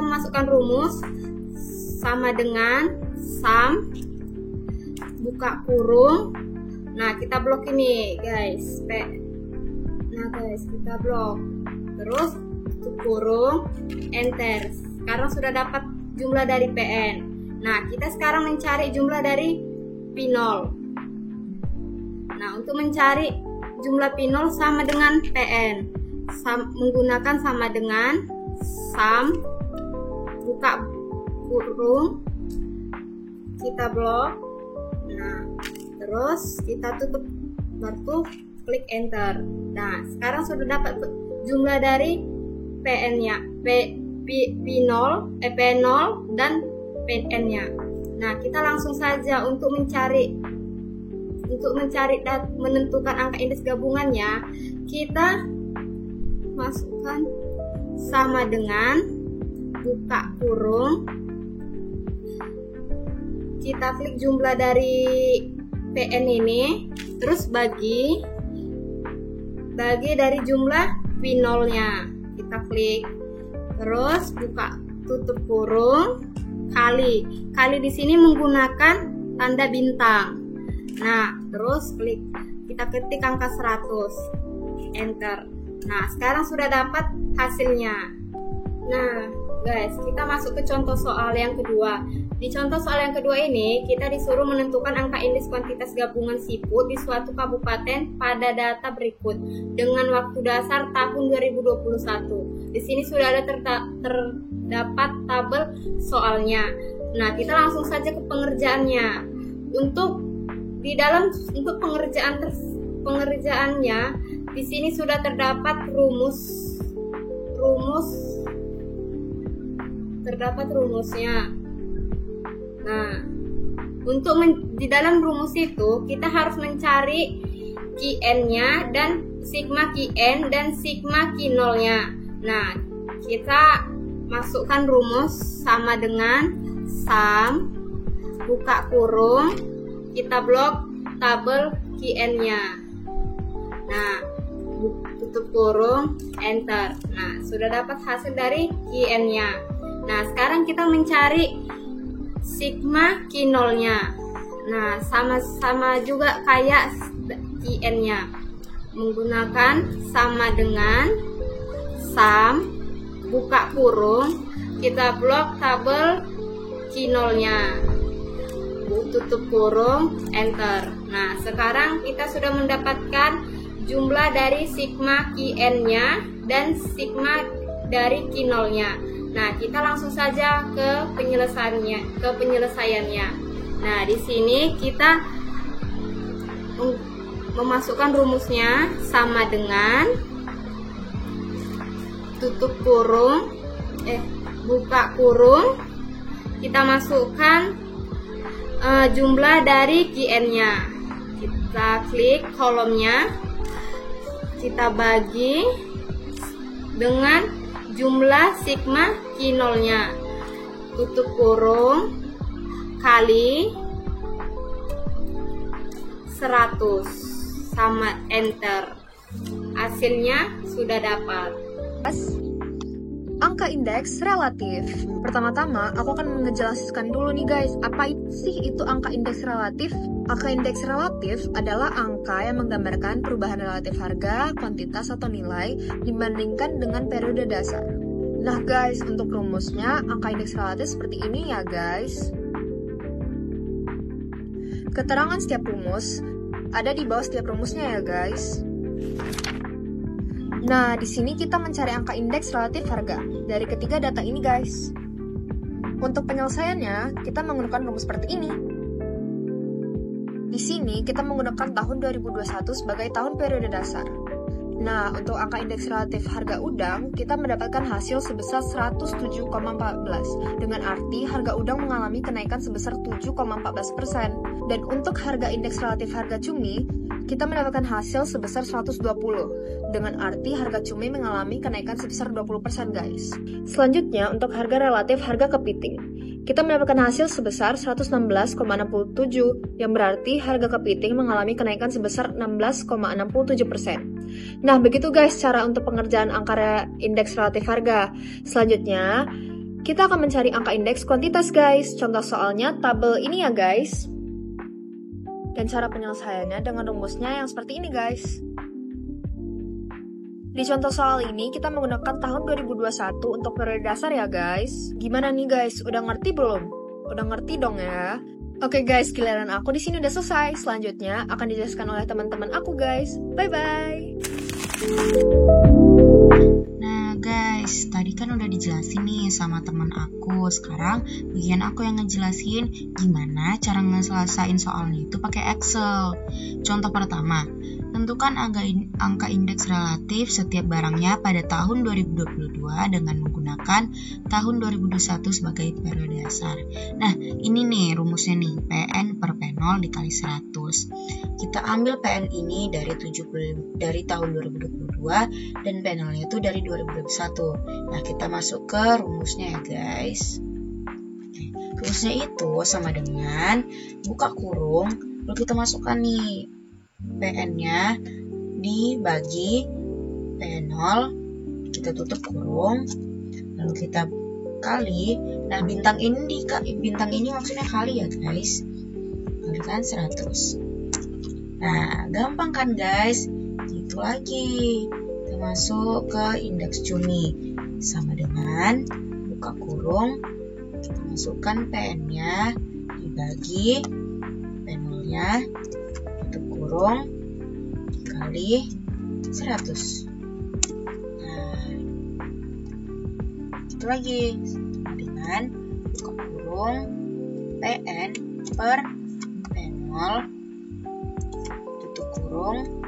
[SPEAKER 3] memasukkan rumus sama dengan sum buka kurung. Nah, kita blok ini guys. Nah guys, kita blok. Terus tutup kurung, enter. Sekarang sudah dapat jumlah dari Pn. Nah, kita sekarang mencari jumlah dari P0. Nah, untuk mencari jumlah P0 sama dengan Pn, menggunakan sama dengan sum buka kurung, kita blok. Nah, terus kita tutup batu, klik enter. Nah, sekarang sudah dapat jumlah dari Pn-nya, P0 dan Pn-nya. Nah, kita langsung saja untuk menentukan angka indeks gabungannya, kita masukkan sama dengan buka kurung, kita klik jumlah dari PN ini, terus bagi dari jumlah P0-nya, kita klik, terus buka tutup kurung, kali di sini menggunakan tanda bintang. Nah, terus kita ketik angka 100, enter. Nah, sekarang sudah dapat hasilnya. Nah, guys, kita masuk ke contoh soal yang kedua. Di contoh soal yang kedua ini, kita disuruh menentukan angka indeks kuantitas gabungan siput di suatu kabupaten pada data berikut dengan waktu dasar tahun 2021. Di sini sudah ada terdapat tabel soalnya. Nah, kita langsung saja ke pengerjaannya. Untuk pengerjaannya, di sini sudah terdapat rumusnya. Nah, di dalam rumus itu kita harus mencari Qn-nya dan sigma Qn dan sigma Q0-nya. Nah, kita masukkan rumus sama dengan sum, buka kurung, kita blok tabel Qn-nya. Nah, tutup kurung, enter. Nah, sudah dapat hasil dari Qn-nya. Nah, sekarang kita mencari sigma Q0-nya. Nah, sama juga kayak Qn-nya. Menggunakan sama dengan sum, buka kurung, kita blok tabel Q0-nya. Tutup kurung, enter. Nah, sekarang kita sudah mendapatkan jumlah dari sigma Qn-nya dan sigma dari Q0-nya. Nah, kita langsung saja ke penyelesaiannya. Nah, di sini kita memasukkan rumusnya sama dengan buka kurung, kita masukkan jumlah dari Qn-nya. Kita klik kolomnya, kita bagi dengan jumlah sigma Q0-nya, tutup kurung, kali 100, sama enter. Hasilnya sudah dapat.
[SPEAKER 5] Angka indeks relatif. Pertama-tama, aku akan menjelaskan dulu nih guys, apa sih itu angka indeks relatif? Angka indeks relatif adalah angka yang menggambarkan perubahan relatif harga, kuantitas, atau nilai dibandingkan dengan periode dasar. Nah guys, untuk rumusnya, angka indeks relatif seperti ini ya guys. Keterangan setiap rumus ada di bawah setiap rumusnya ya guys. Nah, di sini kita mencari angka indeks relatif harga dari ketiga data ini, guys. Untuk penyelesaiannya, kita menggunakan rumus seperti ini. Di sini, kita menggunakan tahun 2021 sebagai tahun periode dasar. Nah, untuk angka indeks relatif harga udang, kita mendapatkan hasil sebesar 107,14. Dengan arti, harga udang mengalami kenaikan sebesar 7,14%. Dan untuk harga indeks relatif harga cumi, kita mendapatkan hasil sebesar 120. Dengan arti harga cumi mengalami kenaikan sebesar 20% guys. Selanjutnya untuk harga relatif harga kepiting, kita mendapatkan hasil sebesar 116,67 yang berarti harga kepiting mengalami kenaikan sebesar 16,67%. Nah begitu guys cara untuk pengerjaan angka indeks relatif harga. Selanjutnya kita akan mencari angka indeks kuantitas guys. Contoh soalnya tabel ini ya guys. Dan cara penyelesaiannya dengan rumusnya yang seperti ini guys. Di contoh soal ini kita menggunakan tahun 2021 untuk periode dasar ya guys. Gimana nih guys? Udah ngerti belum? Udah ngerti dong ya? Oke guys, giliran aku di sini udah selesai. Selanjutnya akan dijelaskan oleh teman-teman aku guys. Bye bye.
[SPEAKER 1] Nah guys, tadi kan udah dijelasin nih sama teman aku. Sekarang bagian aku yang ngejelasin gimana cara ngeselesain soalnya itu pakai Excel. Contoh pertama, Tentukan angka indeks relatif setiap barangnya pada tahun 2022 dengan menggunakan tahun 2021 sebagai periode dasar. Nah, ini nih rumusnya nih, PN per P0 dikali 100. Kita ambil PN ini dari tahun 2022 dan P0-nya itu dari 2021. Nah, kita masuk ke rumusnya ya guys. Rumusnya itu sama dengan buka kurung, lalu kita masukkan nih PN-nya dibagi P0, kita tutup kurung, lalu kita kali. Nah, bintang ini maksudnya kali ya guys, kalikan 100. Nah, gampang kan guys? Itu lagi, kita masuk ke indeks cumi, sama dengan buka kurung, kita masukkan PN-nya dibagi P0-nya, tutup kurung, dikali 100. Nah, itu lagi dengan buka kurung PN per P0, tutup kurung,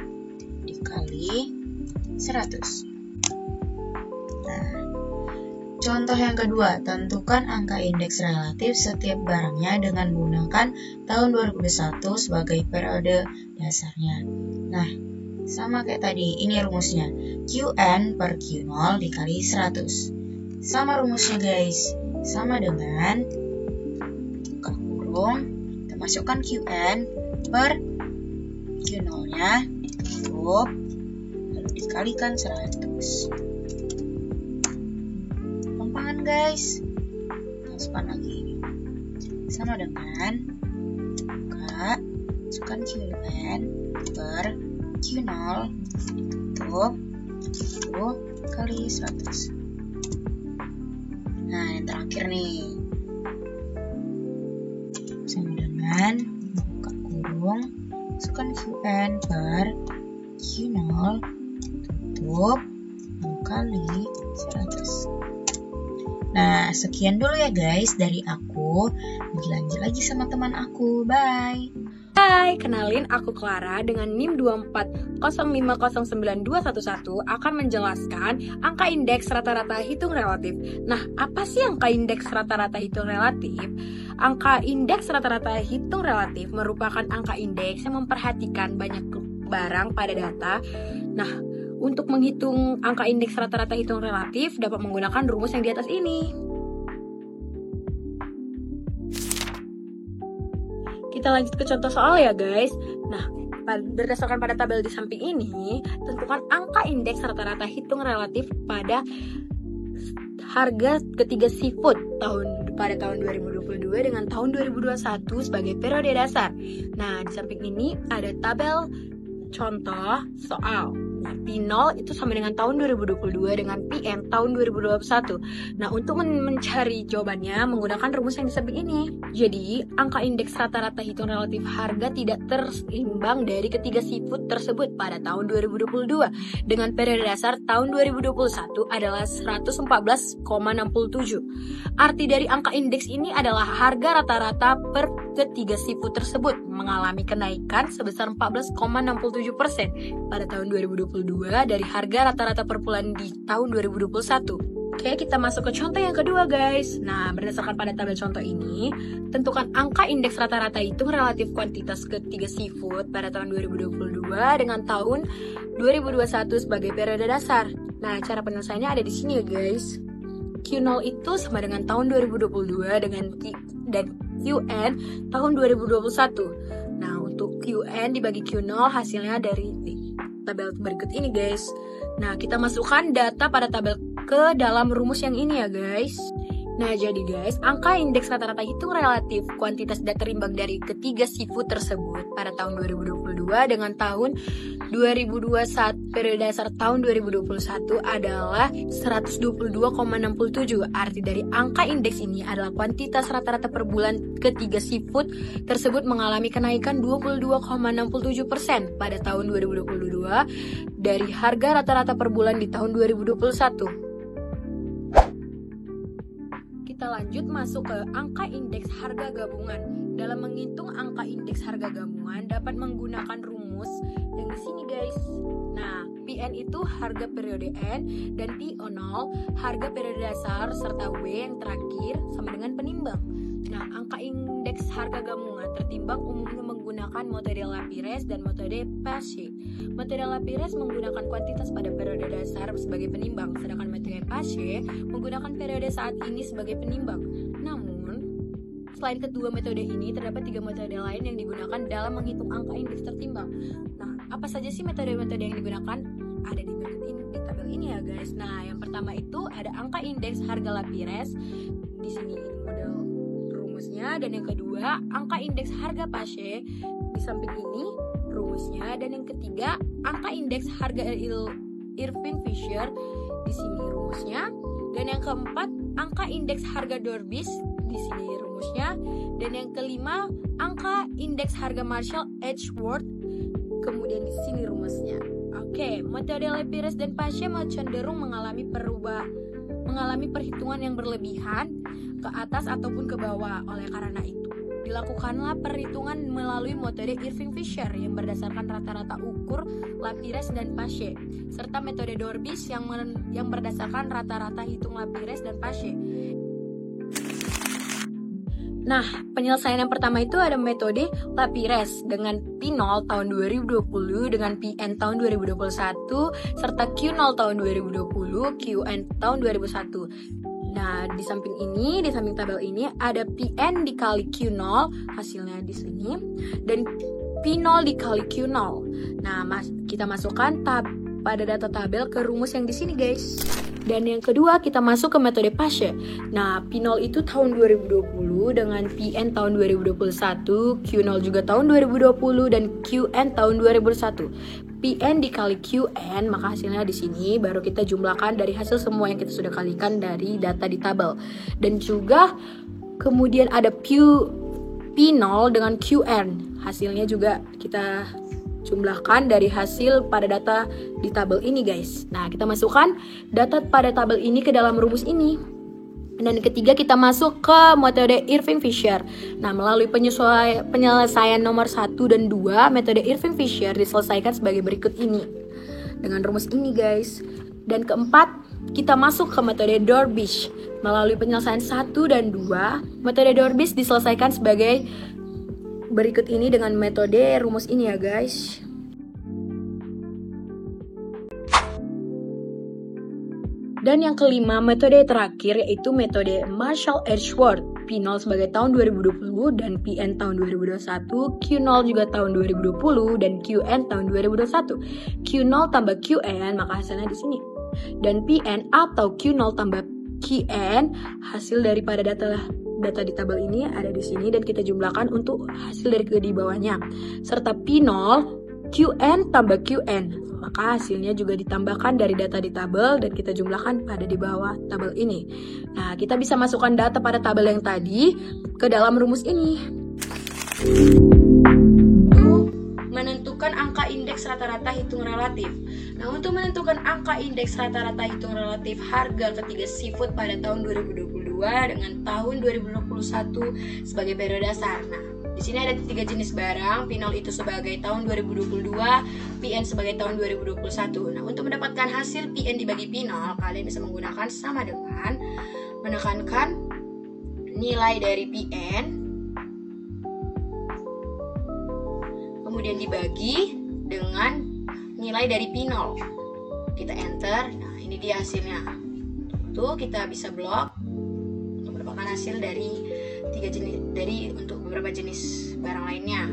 [SPEAKER 1] dikali 100. Nah, contoh yang kedua, tentukan angka indeks relatif setiap barangnya dengan menggunakan tahun 2021 sebagai periode dasarnya. Nah, sama kayak tadi, ini rumusnya. Qn per Q0 dikali 100. Sama rumusnya guys, sama dengan buka kurung, kita masukkan Qn per Q0-nya, ditutup, lalu dikalikan 100. Gampang guys, masukkan lagi, sama dengan buka, masukkan Qn per Q0, ditutup, lalu kali 100. Nah, yang terakhir nih, sama dengan buka kurung, masukkan Qn per Q0, tutup, lalu kali 100. Nah, sekian dulu ya guys dari aku. Lanjut lagi sama teman aku. Bye.
[SPEAKER 6] Hai, kenalin aku Clara dengan NIM 240509211 akan menjelaskan angka indeks rata-rata hitung relatif. Nah, apa sih angka indeks rata-rata hitung relatif? Angka indeks rata-rata hitung relatif merupakan angka indeks yang memperhatikan banyak barang pada data. Nah, untuk menghitung angka indeks rata-rata hitung relatif dapat menggunakan rumus yang di atas ini. Kita lanjut ke contoh soal ya guys. Nah, berdasarkan pada tabel di samping ini, tentukan angka indeks rata-rata hitung relatif pada harga ketiga seafood pada tahun 2022 dengan tahun 2021 sebagai periode dasar. Nah, di samping ini ada tabel contoh soal. Nah, P0 itu sama dengan tahun 2022 dengan PN tahun 2021. Nah, untuk mencari jawabannya menggunakan rumus yang di samping ini. Jadi, angka indeks rata-rata hitung relatif harga tidak terseimbang dari ketiga seafood tersebut pada tahun 2022 dengan periode dasar tahun 2021 adalah 114,67. Arti dari angka indeks ini adalah harga rata-rata per ketiga seafood tersebut mengalami kenaikan sebesar 14,67% pada tahun 2022 dari harga rata-rata per bulan di tahun 2021. Oke, kita masuk ke contoh yang kedua guys. Nah, berdasarkan pada tabel contoh ini, tentukan angka indeks rata-rata hitung relatif kuantitas ketiga seafood pada tahun 2022 dengan tahun 2021 sebagai periode dasar. Nah, cara penyelesaiannya ada di sini ya guys. Q0 itu sama dengan tahun 2022 dan QN tahun 2021. Nah, untuk QN dibagi Q0 hasilnya dari tabel berikut ini guys. Nah, kita masukkan data pada tabel ke dalam rumus yang ini ya guys. Nah, jadi guys, angka indeks rata-rata hitung relatif kuantitas tidak terimbang dari ketiga seafood tersebut pada tahun 2022 dengan tahun 2021 periode dasar tahun 2021 adalah 122,67. Arti dari angka indeks ini adalah kuantitas rata-rata per bulan ketiga seafood tersebut mengalami kenaikan 22,67% pada tahun 2022 dari harga rata-rata per bulan di tahun 2021. Kita lanjut masuk ke angka indeks harga gabungan. Dalam menghitung angka indeks harga gabungan dapat menggunakan rumus rumus yang di sini guys. Nah, Pn itu harga periode N dan P0 harga periode dasar serta W yang terakhir sama dengan penimbang. Nah, angka indeks harga gabungan tertimbang umumnya menggunakan metode Lapires dan metode Paget. Metode Lapires menggunakan kuantitas pada periode dasar sebagai penimbang, sedangkan metode Paget menggunakan periode saat ini sebagai penimbang. Namun, selain kedua metode ini, terdapat 3 metode lain yang digunakan dalam menghitung angka indeks tertimbang. Nah, apa saja sih metode-metode yang digunakan? Ada di berikut ini, di tabel ini ya guys. Nah, yang pertama itu ada angka indeks harga Lapires. Di sini model rumusnya, dan yang kedua angka indeks harga Paget di samping ini rumusnya, dan yang ketiga angka indeks harga Irving Fisher di sini rumusnya, dan yang keempat angka indeks harga Dorbish di sini rumusnya, dan yang kelima angka indeks harga Marshall Edgeworth kemudian di sini rumusnya. Oke, metode Lapires dan Paget cenderung mengalami perhitungan yang berlebihan ke atas ataupun ke bawah. Oleh karena itu, dilakukanlah perhitungan melalui metode Irving Fisher yang berdasarkan rata-rata ukur Lapires dan Paget, serta metode Dorbish yang berdasarkan rata-rata hitung Lapires dan Paget. Nah, penyelesaian yang pertama itu ada metode Lapires dengan P0 tahun 2020 dengan Pn tahun 2021 serta Q0 tahun 2020, Qn tahun 2001. Nah, di samping tabel ini ada Pn dikali Q0 hasilnya di sini dan P0 dikali Q0. Nah, kita masukkan pada data tabel ke rumus yang di sini guys. Dan yang kedua kita masuk ke metode Paget. Nah, P0 itu tahun 2020 dengan Pn tahun 2021, Q0 juga tahun 2020 dan Qn tahun 2021. Pn dikali Qn, maka hasilnya di sini baru kita jumlahkan dari hasil semua yang kita sudah kalikan dari data di tabel. Dan juga kemudian ada P0 dengan Qn. Hasilnya juga kita jumlahkan dari hasil pada data di tabel ini guys. Nah, kita masukkan data pada tabel ini ke dalam rumus ini. Dan ketiga kita masuk ke metode Irving Fisher. Nah, melalui penyelesaian nomor 1 dan 2, metode Irving Fisher diselesaikan sebagai berikut ini. Dengan rumus ini guys. Dan keempat, kita masuk ke metode Dorbish. Melalui penyelesaian 1 dan 2, metode Dorbish diselesaikan sebagai berikut ini dengan metode rumus ini ya guys. Dan yang kelima, metode terakhir yaitu metode Marshall Edgeworth. P0 sebagai tahun 2020 dan Pn tahun 2021, Q0 juga tahun 2020 dan Qn tahun 2021. Q0 tambah Qn, maka hasilnya di sini. Dan Pn atau Q0 tambah Qn, hasil daripada data di tabel ini ada di sini dan kita jumlahkan untuk hasil dari di bawahnya. Serta P0 Qn tambah Qn. Maka hasilnya juga ditambahkan dari data di tabel dan kita jumlahkan pada di bawah tabel ini. Nah, kita bisa masukkan data pada tabel yang tadi ke dalam rumus ini. Menentukan angka indeks rata-rata hitung relatif. Nah, untuk menentukan angka indeks rata-rata hitung relatif harga ketiga seafood pada tahun 2022 dengan tahun 2021 sebagai periode dasar. Nah, di sini ada 3 jenis barang, P0 itu sebagai tahun 2022, Pn sebagai tahun 2021. Nah, untuk mendapatkan hasil Pn dibagi P0, kalian bisa menggunakan sama dengan menekankan nilai dari Pn, kemudian dibagi dengan nilai dari P0. Kita enter, nah ini dia hasilnya. Tuh, kita bisa blok untuk mendapatkan hasil dari 3 jenis, untuk beberapa jenis barang lainnya.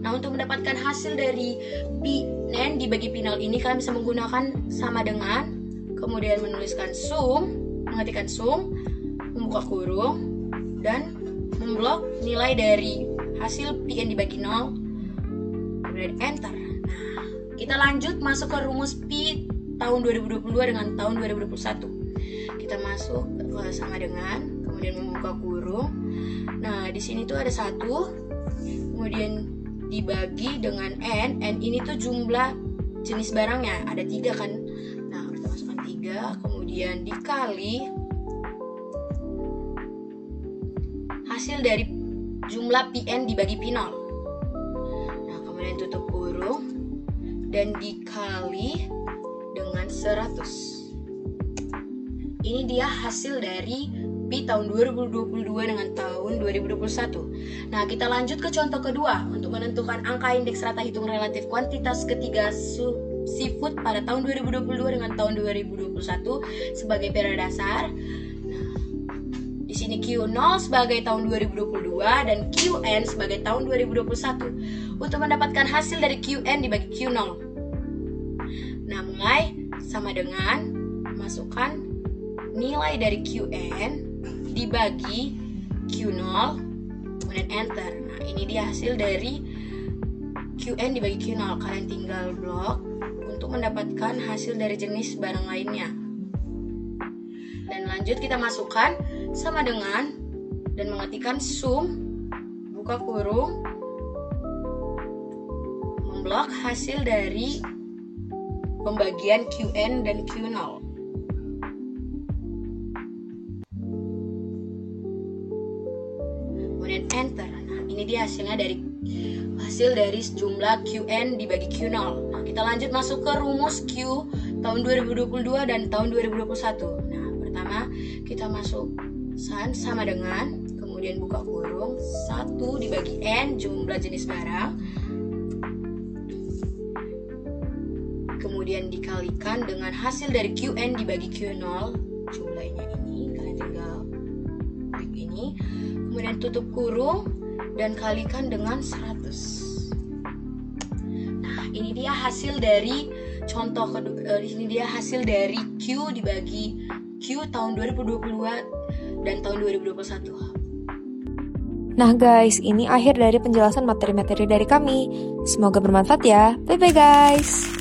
[SPEAKER 6] Nah, untuk mendapatkan hasil dari Pn dibagi P0 ini, kalian bisa menggunakan sama dengan, kemudian menuliskan sum, mengetikkan sum, membuka kurung, dan memblok nilai dari hasil Pn dibagi 0, kemudian enter. Nah, kita lanjut masuk ke rumus P tahun 2022 dengan tahun 2021. Kita masuk ke sama dengan, kemudian membuka kurung. Nah, di sini tuh ada 1, kemudian dibagi dengan N ini tuh jumlah jenis barangnya, ada 3 kan. Nah, kita masukkan 3, kemudian dikali hasil dari jumlah Pn dibagi P0. Nah, kemudian tutup kurung.
[SPEAKER 1] dan dikali dengan 100. Ini dia hasil dari Pi tahun 2022 dengan tahun 2021. Nah, kita lanjut ke contoh kedua untuk menentukan angka indeks rata hitung relatif kuantitas ketiga seafood pada tahun 2022 dengan tahun 2021 sebagai periode dasar. Nah, di sini Q0 sebagai tahun 2022 dan QN sebagai tahun 2021. Untuk mendapatkan hasil dari QN dibagi Q0. Nah, mulai sama dengan masukkan nilai dari QN dibagi Q0, kemudian enter. Nah, ini dia hasil dari QN dibagi Q0. Kalian tinggal blok untuk mendapatkan hasil dari jenis barang lainnya. Dan lanjut kita masukkan sama dengan dan mengetikkan sum, buka kurung, memblok hasil dari pembagian QN dan Q0. Kemudian enter. Nah, ini dia hasil dari jumlah QN dibagi Q0. Nah, kita lanjut masuk ke rumus Q tahun 2022 dan tahun 2021. Nah, pertama kita masuk sama dengan, kemudian buka kurung, 1 dibagi N jumlah jenis barang, kemudian dikalikan dengan hasil dari QN dibagi Q0, jumlahnya ini, kalian tinggal klik ini, kemudian tutup kurung dan kalikan dengan 100. Nah, ini dia hasil dari contoh kedua. Ini dia hasil dari Q dibagi Q tahun 2022 dan tahun 2021.
[SPEAKER 5] Nah guys, ini akhir dari penjelasan materi-materi dari kami. Semoga bermanfaat ya. Bye-bye guys.